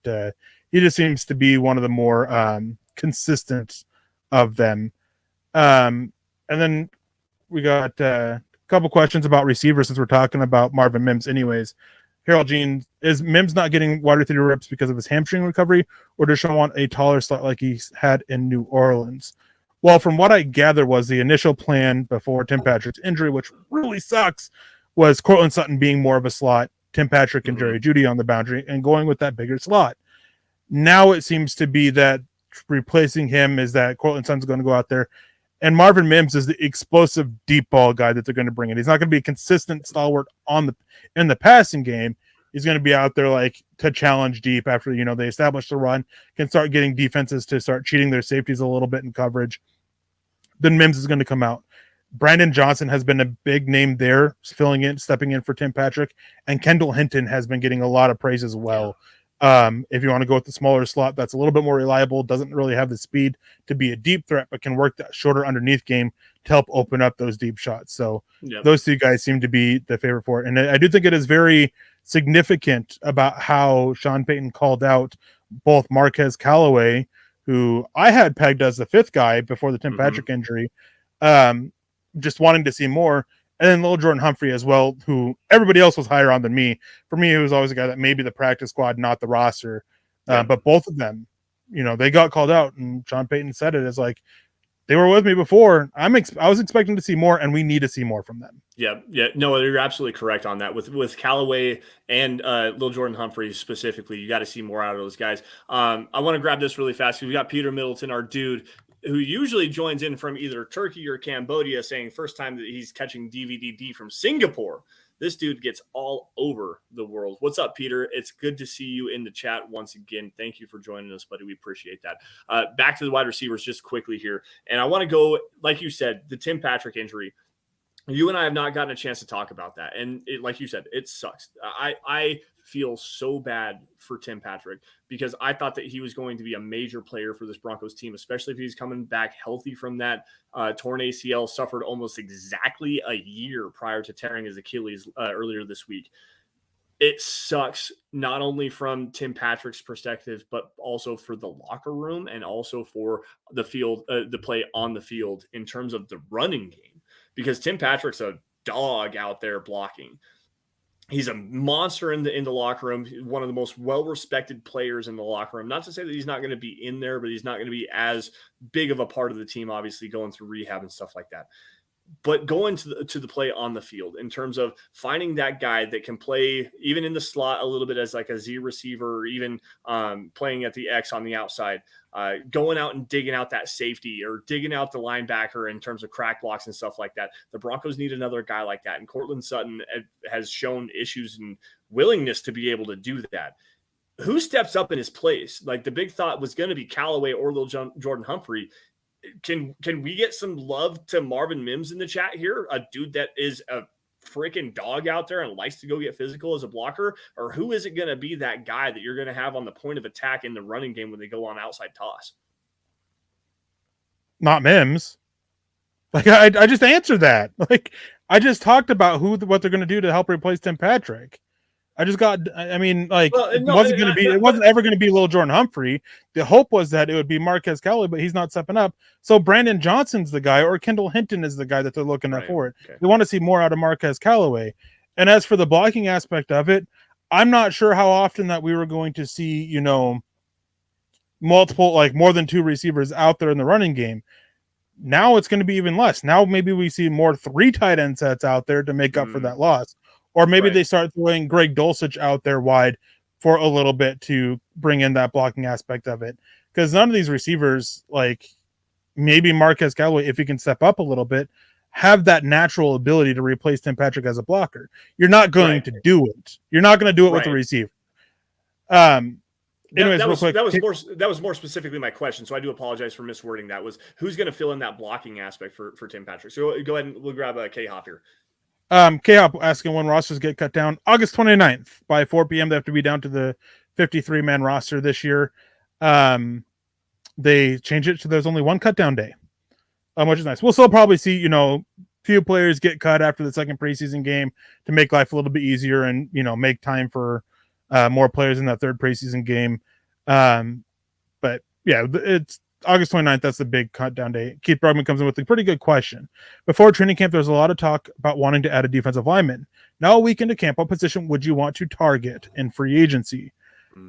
he just seems to be one of the more consistent of them. And then we got a couple questions about receivers since we're talking about Marvin Mims anyways. Harold Jean, is Mims not getting wide receiver reps because of his hamstring recovery, or does Sean want a taller slot like he's had in New Orleans? Well, from what I gather was the initial plan before Tim Patrick's injury, which really sucks, was Cortland Sutton being more of a slot, Tim Patrick and Jerry Jeudy on the boundary, and going with that bigger slot. Now it seems to be that replacing him is that Cortland Sutton's going to go out there, and Marvin Mims is the explosive deep ball guy that they're going to bring in. He's not going to be a consistent stalwart in the passing game. He's going to be out there like to challenge deep after, they establish the run, can start getting defenses to start cheating their safeties a little bit in coverage. Then Mims is going to come out. Brandon Johnson has been a big name there, stepping in for Tim Patrick, and Kendall Hinton has been getting a lot of praise as well. If you want to go with the smaller slot, that's a little bit more reliable, doesn't really have the speed to be a deep threat, but can work that shorter underneath game to help open up those deep shots. So those 2 guys seem to be the favorite for it. And I do think it is very significant about how Sean Payton called out both Marquez Callaway, who I had pegged as the 5th guy before the Tim Patrick injury, just wanting to see more. And then Lil Jordan Humphrey as well, who everybody else was higher on than me. For me, he was always a guy that maybe the practice squad, not the roster. But both of them, they got called out. And Sean Payton said it as like, they were with me before. I was expecting to see more, and we need to see more from them. Yeah. No, you're absolutely correct on that. With Callaway and Lil Jordan Humphrey specifically, you got to see more out of those guys. I want to grab this really fast because we got Peter Middleton, our dude, who usually joins in from either Turkey or Cambodia, saying first time that he's catching DVD from Singapore. This dude gets all over the world. What's up, Peter? It's good to see you in the chat once again. Thank you for joining us, buddy. We appreciate that. Back to the wide receivers just quickly here. And I want to go, like you said, the Tim Patrick injury. You and I have not gotten a chance to talk about that. And like you said, it sucks. I feel so bad for Tim Patrick because I thought that he was going to be a major player for this Broncos team, especially if he's coming back healthy from that torn ACL, suffered almost exactly a year prior to tearing his Achilles earlier this week. It sucks not only from Tim Patrick's perspective, but also for the locker room and also for the field, the play on the field in terms of the running game. Because Tim Patrick's a dog out there blocking. He's a monster in the locker room. One of the most well-respected players in the locker room. Not to say that he's not going to be in there, but he's not going to be as big of a part of the team, obviously, going through rehab and stuff like that. But going to the play on the field in terms of finding that guy that can play even in the slot a little bit as like a Z receiver or even playing at the X on the outside, going out and digging out that safety or digging out the linebacker in terms of crack blocks and stuff like that. The Broncos need another guy like that. And Cortland Sutton has shown issues and willingness to be able to do that. Who steps up in his place? Like the big thought was going to be Callaway or Lil Jordan Humphrey. Can we get some love to Marvin Mims in the chat here? A dude that is a freaking dog out there and likes to go get physical as a blocker? Or who is it going to be that guy that you're going to have on the point of attack in the running game when they go on outside toss? Not Mims. Like I just answered that. Like I just talked about what they're going to do to help replace Tim Patrick. It wasn't ever going to be Lil Jordan Humphrey. The hope was that it would be Marquez Callaway, but he's not stepping up. So Brandon Johnson's the guy, or Kendall Hinton is the guy that they're looking at for it. Okay. They want to see more out of Marquez Callaway. And as for the blocking aspect of it, I'm not sure how often that we were going to see, multiple, like more than two receivers out there in the running game. Now it's going to be even less. Now maybe we see more 3 tight end sets out there to make up for that loss. Or maybe they start throwing Greg Dulcich out there wide for a little bit to bring in that blocking aspect of it. Because none of these receivers, like maybe Marquez Callaway, if he can step up a little bit, have that natural ability to replace Tim Patrick as a blocker. You're not going to do it. You're not going to do it with the receiver. Anyways, that was more specifically my question. So I do apologize for miswording that. Was who's going to fill in that blocking aspect for Tim Patrick? So go ahead and we'll grab a K-Hop here. K-Hop asking when rosters get cut down. August 29th by 4 p.m. They have to be down to the 53-man roster this year. They change it to there's only one cut down day, which is nice. We'll still probably see, few players get cut after the second preseason game to make life a little bit easier and, make time for more players in that third preseason game. But yeah, it's August 29th, that's the big cut down day. Keith Brugman comes in with a pretty good question. Before training camp, there's a lot of talk about wanting to add a defensive lineman. Now a week into camp, what position would you want to target in free agency?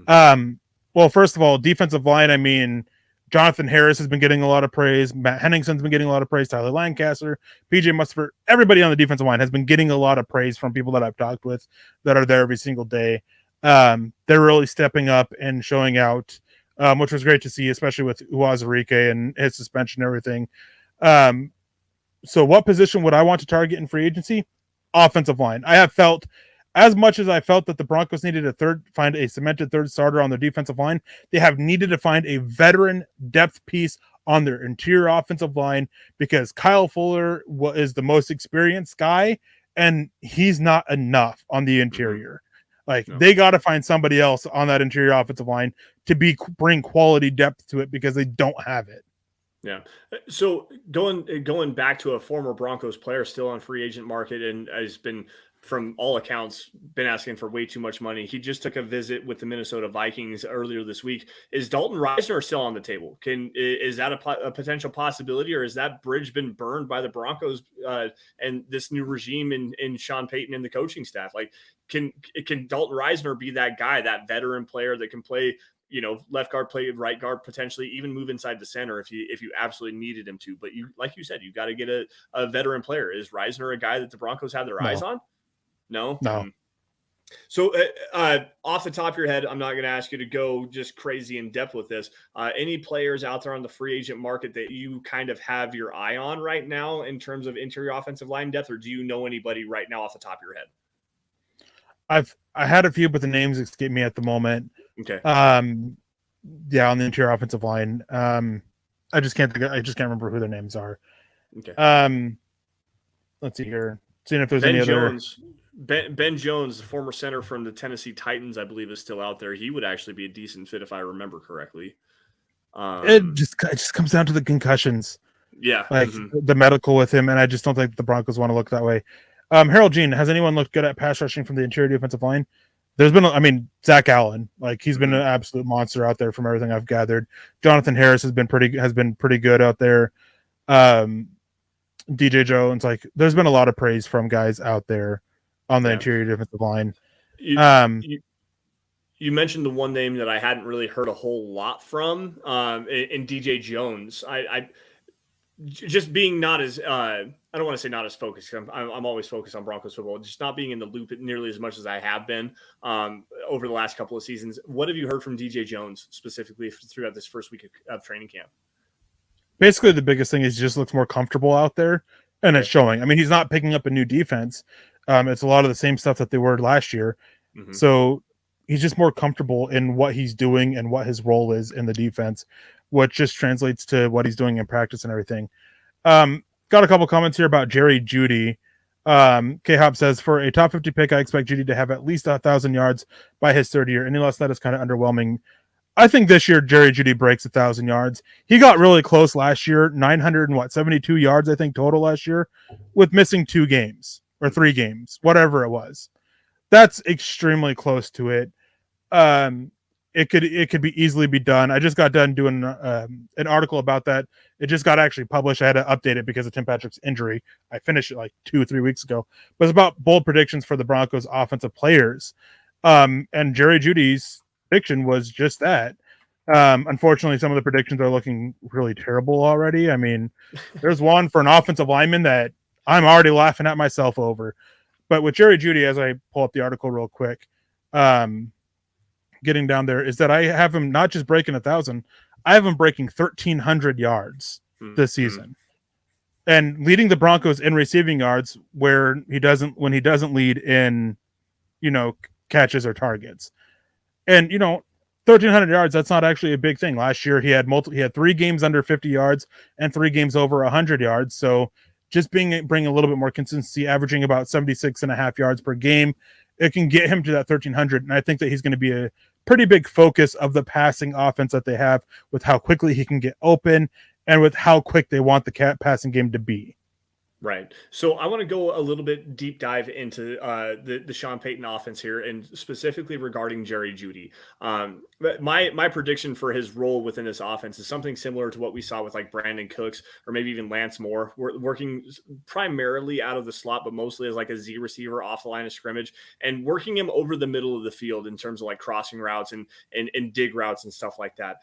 Well, first of all, defensive line, Jonathan Harris has been getting a lot of praise. Matt Henningson's been getting a lot of praise. Tyler Lancaster, PJ Mustipher, everybody on the defensive line has been getting a lot of praise from people that I've talked with that are there every single day. They're really stepping up and showing out, which was great to see, especially with Uwazurike and his suspension and everything. So what position would I want to target in free agency? Offensive line. I have felt, as much as I felt that the Broncos needed find a cemented third starter on their defensive line, they have needed to find a veteran depth piece on their interior offensive line because Kyle Fuller is the most experienced guy, and he's not enough on the interior. They got to find somebody else on that interior offensive line to bring quality depth to it because they don't have it. Yeah. So going back to a former Broncos player still on free agent market and has been, from all accounts, been asking for way too much money. He just took a visit with the Minnesota Vikings earlier this week. Is Dalton Risner still on the table? Is that a potential possibility, or has that bridge been burned by the Broncos and this new regime in Sean Payton and the coaching staff? Can Dalton Risner be that guy, that veteran player that can play left guard, play right guard, potentially even move inside the center if you absolutely needed him to. But like you said, you got to get a veteran player. Is Reisner a guy that the Broncos have their eyes on? No. So off the top of your head, I'm not going to ask you to go just crazy in depth with this. Any players out there on the free agent market that you kind of have your eye on right now in terms of interior offensive line depth, or do you know anybody right now off the top of your head? I had a few, but the names escape me at the moment. Okay. On the interior offensive line. I just can't remember who their names are. Okay. Let's see here. Seeing if there's Ben any Jones. Ben Jones, the former center from the Tennessee Titans, I believe, is still out there. He would actually be a decent fit if I remember correctly. It just comes down to the concussions. Yeah. Like the medical with him, and I just don't think the Broncos want to look that way. Harold Jean, has anyone looked good at pass rushing from the interior defensive line? There's been, Zach Allen, like he's been an absolute monster out there from everything I've gathered. Jonathan Harris has been pretty good out there. DJ Jones, like there's been a lot of praise from guys out there on the interior defensive line. You mentioned the one name that I hadn't really heard a whole lot from, in DJ Jones. I just being not as I don't want to say not as focused. I'm always focused on Broncos football, just not being in the loop nearly as much as I have been over the last couple of seasons. What have you heard from DJ Jones specifically throughout this first week of training camp? Basically, the biggest thing is he just looks more comfortable out there, and it's showing. I mean, he's not picking up a new defense. It's a lot of the same stuff that they were last year. So he's just more comfortable in what he's doing and what his role is in the defense, which just translates to what he's doing in practice and everything. Got a couple comments here about Jerry Jeudy. K-Hop says, for a top 50 pick, I expect Jeudy to have at least 1,000 yards by his third year. Any less than that is kind of underwhelming. I think this year Jerry Jeudy breaks 1,000 yards. He got really close last year, 972 yards, I think, total last year, with missing 2 games or 3 games, whatever it was. That's extremely close to it. It could be easily be done. I just got done doing an article about that. It just got actually published. I had to update it because of Tim Patrick's injury. I finished it like 2 or 3 weeks ago. But it's about bold predictions for the Broncos offensive players. And Jerry Jeudy's prediction was just that. Unfortunately, some of the predictions are looking really terrible already. I mean, there's one for an offensive lineman that I'm already laughing at myself over. But with Jerry Jeudy, as I pull up the article real quick, getting down there, is that I have him not just breaking 1,000, I have him breaking 1,300 yards this season, and leading the Broncos in receiving yards when he doesn't lead in, catches or targets. And 1,300 yards, that's not actually a big thing. Last year he had 3 games under 50 yards and 3 games over 100 yards. So just bring a little bit more consistency, averaging about 76.5 yards per game, it can get him to that 1,300. And I think that he's going to be a pretty big focus of the passing offense that they have, with how quickly he can get open and with how quick they want the passing game to be. Right. So I want to go a little bit deep dive into the Sean Payton offense here, and specifically regarding Jerry Jeudy. My prediction for his role within this offense is something similar to what we saw with like Brandon Cooks or maybe even Lance Moore. We're working primarily out of the slot, but mostly as like a Z receiver off the line of scrimmage, and working him over the middle of the field in terms of like crossing routes and dig routes and stuff like that.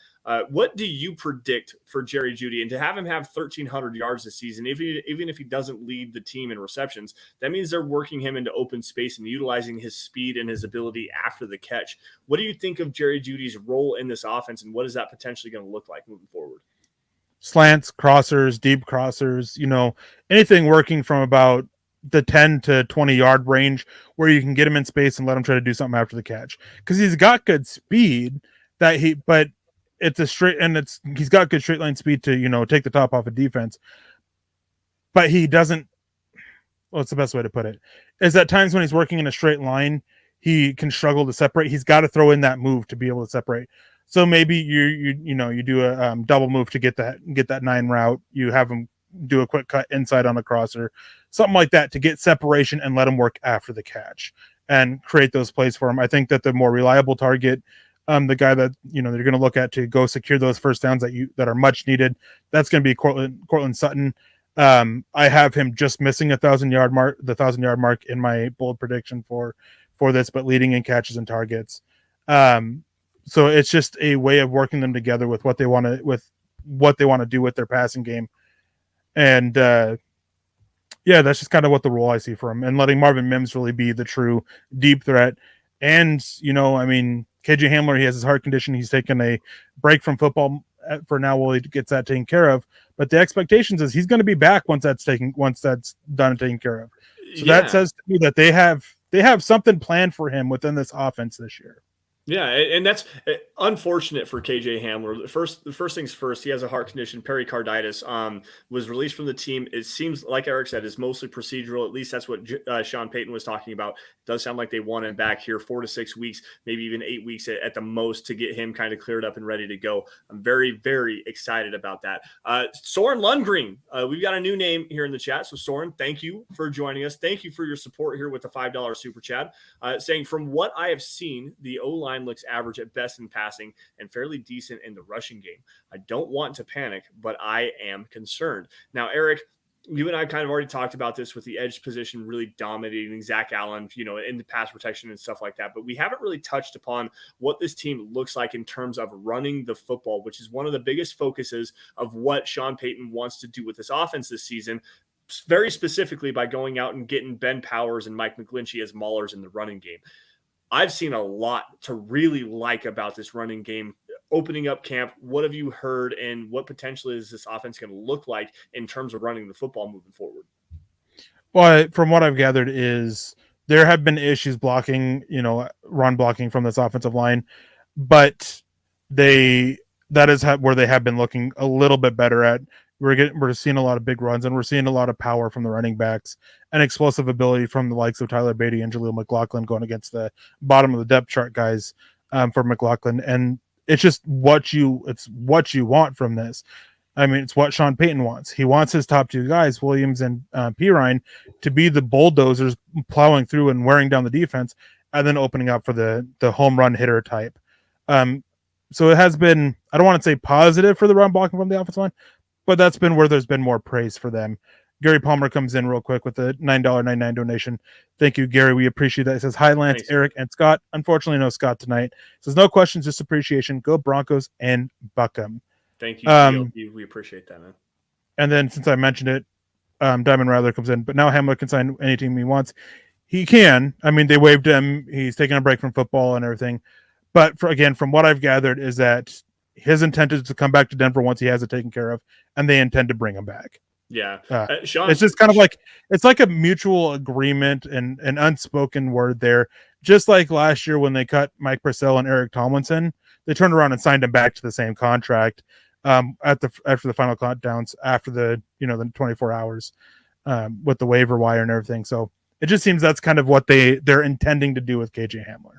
What do you predict for Jerry Jeudy? And to have him have 1,300 yards this season, even if he doesn't lead the team in receptions, that means they're working him into open space and utilizing his speed and his ability after the catch. What do you think of Jerry Judy's role in this offense, and what is that potentially going to look like moving forward? Slants, crossers, deep crossers, anything working from about the 10 to 20 yard range where you can get him in space and let him try to do something after the catch. Because he's got good speed but it's a straight, and he's got good straight line speed to, take the top off of defense. But he doesn't, what's the best way to put it? Is at times when he's working in a straight line, he can struggle to separate. He's got to throw in that move to be able to separate. So maybe you do a double move to get that 9 route. You have him do a quick cut inside on a crosser, something like that to get separation and let him work after the catch and create those plays for him. I think that the more reliable target, the guy that they're going to look at to go secure those first downs that are much needed, that's going to be Courtland Sutton. I have him just missing the 1,000-yard mark in my bold prediction for this, but leading in catches and targets. So it's just a way of working them together with what they want to do with their passing game. And yeah, that's just kind of what the role I see for him, and letting Marvin Mims really be the true deep threat. And I mean, KJ Hamler, he has his heart condition. He's taken a break from football for now while he gets that taken care of. But the expectations is he's going to be back once that's done and taken care of. So that says to me that they have something planned for him within this offense this year. Yeah, and that's unfortunate for KJ Hamler. The first things first, he has a heart condition, pericarditis. Was released from the team. It seems like Erick said is mostly procedural. At least that's what Sean Payton was talking about. It does sound like they want him back here 4 to 6 weeks, maybe even 8 weeks at the most to get him kind of cleared up and ready to go. I'm very, very excited about that. Soren Lundgren, we've got a new name here in the chat. So Soren, thank you for joining us. Thank you for your support here with the $5 super chat. Saying from what I have seen, the O-line looks average at best in passing and fairly decent in the rushing game. I don't want to panic, but I am concerned. Now, Erick, you and I kind of already talked about this with the edge position really dominating Zach Allen, in the pass protection and stuff like that. But we haven't really touched upon what this team looks like in terms of running the football, which is one of the biggest focuses of what Sean Payton wants to do with this offense this season, very specifically by going out and getting Ben Powers and Mike McGlinchey as maulers in the running game. I've seen a lot to really like about this running game opening up camp. What have you heard, and what potentially is this offense going to look like in terms of running the football moving forward? Well, from what I've gathered is there have been issues blocking, run blocking from this offensive line, but that is where they have been looking a little bit better at. We're seeing a lot of big runs, and we're seeing a lot of power from the running backs and explosive ability from the likes of Tyler Beatty and Jaleel McLaughlin going against the bottom of the depth chart guys for McLaughlin. And it's just what you want from this. I mean, it's what Sean Payton wants. He wants his top two guys, Williams and Pirine, to be the bulldozers plowing through and wearing down the defense, and then opening up for the home run hitter type. So it has been, I don't want to say positive for the run blocking from the offensive line, but that's been where there's been more praise for them. Gary Palmer comes in real quick with a $9.99 donation. Thank you, Gary. We appreciate that. It says, hi, Lance, Thanks. Erick, and Scott. Unfortunately, no Scott tonight. It says, no questions, just appreciation. Go Broncos and buck 'em. Thank you. We appreciate that, man. And then since I mentioned it, Diamond Rattler comes in, but now Hamler can sign any team he wants. He can. I mean, they waived him. He's taking a break from football and everything. But from what I've gathered is that his intent is to come back to Denver once he has it taken care of, and they intend to bring him back. Yeah. Sean, it's just kind of like, it's like a mutual agreement and an unspoken word there. Just like last year when they cut Mike Purcell and Eric Tomlinson, they turned around and signed him back to the same contract after the final countdowns after the 24 hours with the waiver wire and everything. So it just seems that's kind of what they're intending to do with KJ Hamler.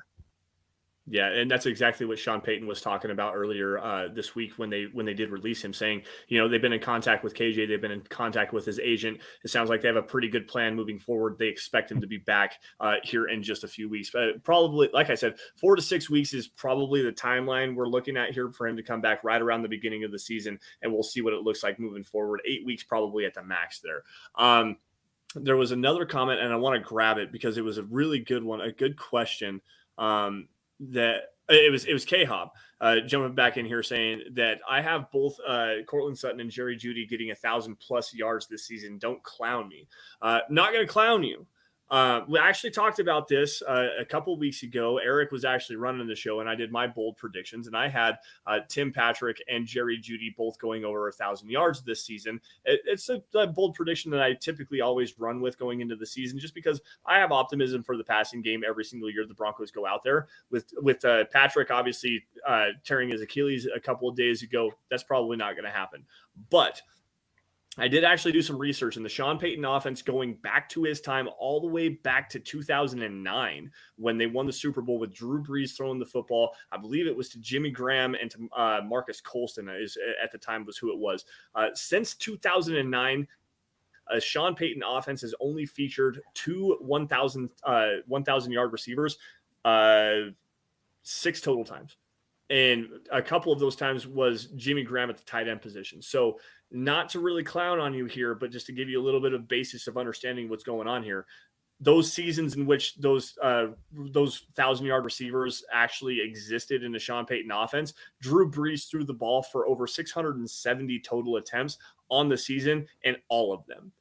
Yeah, and that's exactly what Sean Payton was talking about earlier this week when they did release him, saying, they've been in contact with KJ, they've been in contact with his agent. It sounds like they have a pretty good plan moving forward. They expect him to be back here in just a few weeks. Probably, like I said, 4 to 6 weeks is probably the timeline we're looking at here for him to come back right around the beginning of the season, and we'll see what it looks like moving forward. 8 weeks probably at the max there. There was another comment, and I want to grab it because it was a really good one, a good question. That it was K-Hob jumping back in here saying that I have both Cortland Sutton and Jerry Jeudy getting 1,000+ yards this season. Don't clown me. Not going to clown you. We actually talked about this a couple of weeks ago. Erick was actually running the show, and I did my bold predictions, and I had Tim Patrick and Jerry Jeudy both going over 1,000 yards this season. It's a bold prediction that I typically always run with going into the season, just because I have optimism for the passing game every single year the Broncos go out there. With Patrick obviously tearing his Achilles a couple of days ago, that's probably not going to happen. But I did actually do some research in the Sean Payton offense going back to his time all the way back to 2009 when they won the Super Bowl with Drew Brees throwing the football. I believe it was to Jimmy Graham and to Marcus Colston at the time was who it was. Since 2009, Sean Payton offense has only featured two 1,000-yard receivers 6 total times. And a couple of those times was Jimmy Graham at the tight end position. So not to really clown on you here, but just to give you a little bit of basis of understanding what's going on here. those seasons in which those 1,000-yard receivers actually existed in the Sean Payton offense, Drew Brees threw the ball for over 670 total attempts on the season, and all of them.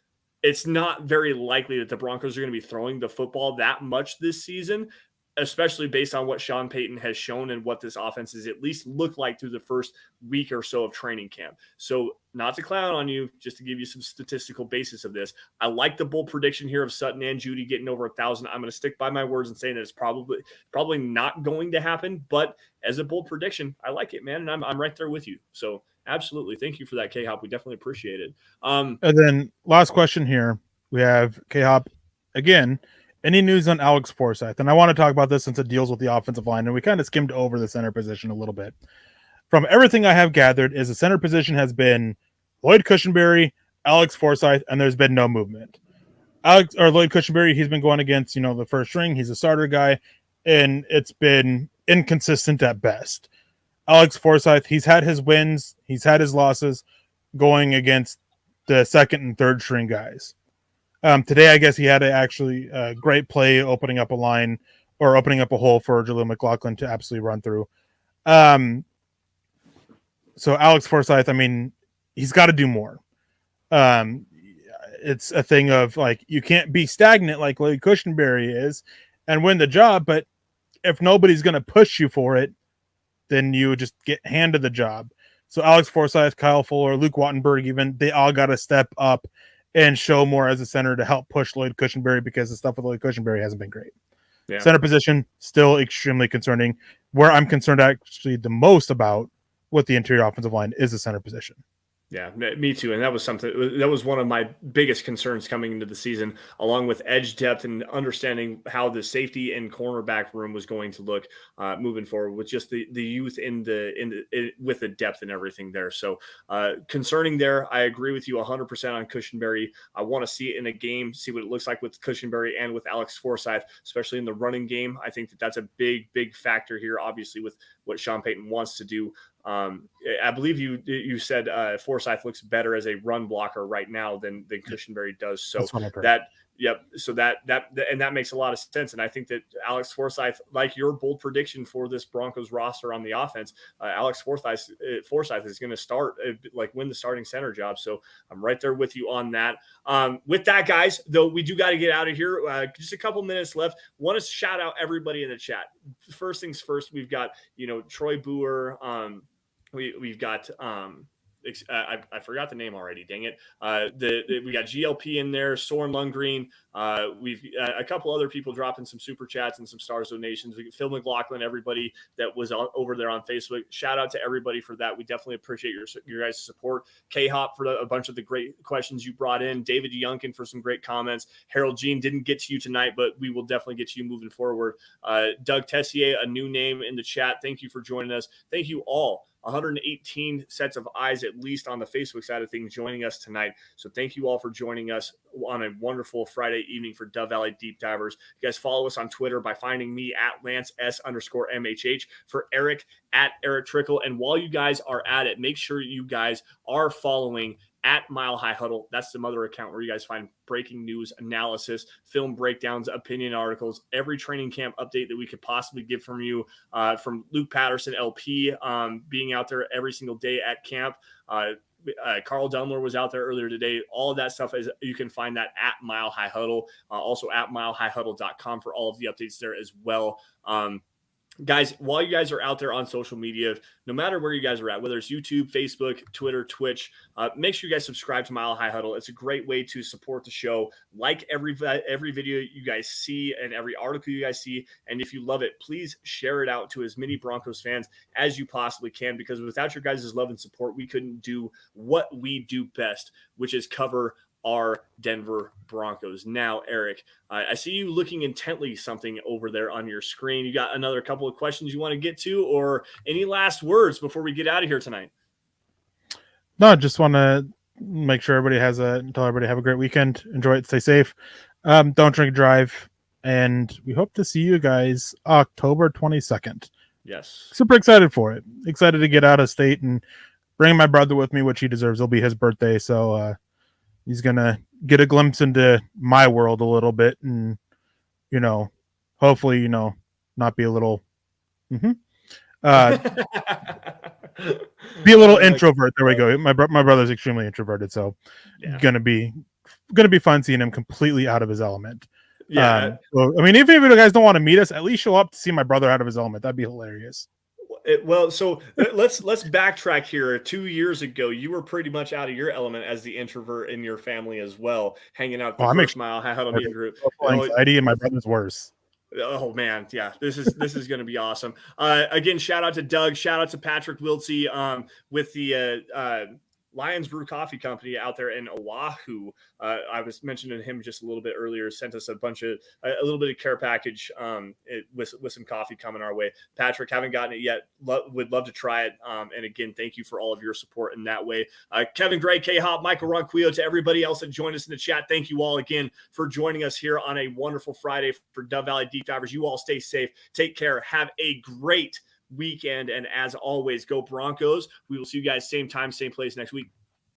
It's not very likely that the Broncos are going to be throwing the football that much this season, especially based on what Sean Payton has shown and what this offense has at least looked like through the first week or so of training camp. So not to clown on you, just to give you some statistical basis of this, I like the bold prediction here of Sutton and Judy getting over 1,000. I'm going to stick by my words and saying that it's probably not going to happen, but as a bold prediction, I like it, man, and I'm right there with you. So absolutely, thank you for that, K-Hop. We definitely appreciate it. And then last question here, we have K-Hop again. Any news on Alex Forsyth? And I want to talk about this since it deals with the offensive line, and we kind of skimmed over the center position a little bit. From everything I have gathered, is the center position has been Lloyd Cushenberry, Alex Forsyth, and there's been no movement. Lloyd Cushenberry, he's been going against, the first string. He's a starter guy, and it's been inconsistent at best. Alex Forsyth, he's had his wins, he's had his losses going against the second and third string guys. Today, I guess he had a great play opening up a line or opening up a hole for Jaleel McLaughlin to absolutely run through. So Alex Forsyth, he's got to do more. It's a thing of you can't be stagnant like Lloyd Cushenberry is and win the job, but if nobody's going to push you for it, then you just get handed the job. So Alex Forsyth, Kyle Fuller, Luke Wattenberg, even they all got to step up and show more as a center to help push Lloyd Cushenberry, because the stuff with Lloyd Cushenberry hasn't been great. Yeah. Center position, still extremely concerning. Where I'm concerned actually the most about with the interior offensive line is the center position. Yeah, me too. And that was one of my biggest concerns coming into the season, along with edge depth and understanding how the safety and cornerback room was going to look moving forward with just the youth with the depth and everything there. So concerning there, I agree with you 100% on Cushenberry. I want to see it in a game, see what it looks like with Cushenberry and with Alex Forsyth, especially in the running game. I think that's a big factor here, obviously, with what Sean Payton wants to do. I believe you said Forsyth looks better as a run blocker right now than Cushenberry does. So that makes a lot of sense. And I think that Alex Forsyth, like your bold prediction for this Broncos roster on the offense, Alex Forsyth is going to start win the starting center job. So I'm right there with you on that. With that, guys, though, we do got to get out of here. Just a couple minutes left. Want to shout out everybody in the chat. First things first, we've got Troy Boer. We've got I forgot the name already. Dang it! We got GLP in there, Soren Lundgren. We've a couple other people dropping some super chats and some stars donations. We got Phil McLaughlin, everybody that was over there on Facebook. Shout out to everybody for that. We definitely appreciate your guys' support. K-Hop for a bunch of the great questions you brought in. David Youngkin for some great comments. Harold Jean didn't get to you tonight, but we will definitely get to you moving forward. Doug Tessier, a new name in the chat. Thank you for joining us. Thank you all. 118 sets of eyes, at least on the Facebook side of things, joining us tonight. So thank you all for joining us on a wonderful Friday evening for Dove Valley Deep Divers. You guys follow us on Twitter by finding me at LanceS_MHH, for Erick at Erick Trickel. And while you guys are at it, make sure you guys are following at Mile High Huddle. That's the mother account where you guys find breaking news, analysis, film breakdowns, opinion articles, every training camp update that we could possibly give from you, from Luke Patterson, LP, being out there every single day at camp. Carl Dunmore was out there earlier today. All of that stuff you can find that at Mile High Huddle, also at milehighhuddle.com for all of the updates there as well. Guys, while you guys are out there on social media, no matter where you guys are at, whether it's YouTube, Facebook, Twitter, Twitch, make sure you guys subscribe to Mile High Huddle. It's a great way to support the show. Like every video you guys see and every article you guys see. And if you love it, please share it out to as many Broncos fans as you possibly can, because without your guys' love and support, we couldn't do what we do best, which is cover our Denver Broncos. Now, Erick, I see you looking intently something over there on your screen. You got another couple of questions you want to get to, or any last words before we get out of here tonight? No, just want to make sure tell everybody have a great weekend. Enjoy it. Stay safe. Don't drink and drive. And we hope to see you guys October 22nd. Yes. Super excited for it. Excited to get out of state and bring my brother with me, which he deserves. It'll be his birthday. So, he's going to get a glimpse into my world a little bit, and hopefully, not be a little, be a little introvert. There we go. My brother's extremely introverted, so gonna be fun seeing him completely out of his element. Yeah. So, I mean, even if you guys don't want to meet us, at least show up to see my brother out of his element. That'd be hilarious. Well, so let's backtrack here. 2 years ago, you were pretty much out of your element as the introvert in your family as well, hanging out the First Mile Huddle meeting group. Anxiety, and my brother's worse. Oh man, yeah, this is going to be awesome. Again, shout out to Doug, shout out to Patrick Wiltsey with the Lions Brew Coffee Company out there in Oahu. I was mentioning him just a little bit earlier. Sent us a little bit of care package with some coffee coming our way. Patrick, haven't gotten it yet. Would love to try it. And again, thank you for all of your support in that way. Kevin Gray, K Hop, Michael Ronquillo, to everybody else that joined us in the chat. Thank you all again for joining us here on a wonderful Friday for Dove Valley Deep Divers. You all stay safe. Take care. Have a great weekend. And as always, go Broncos. We will see you guys same time, same place next week.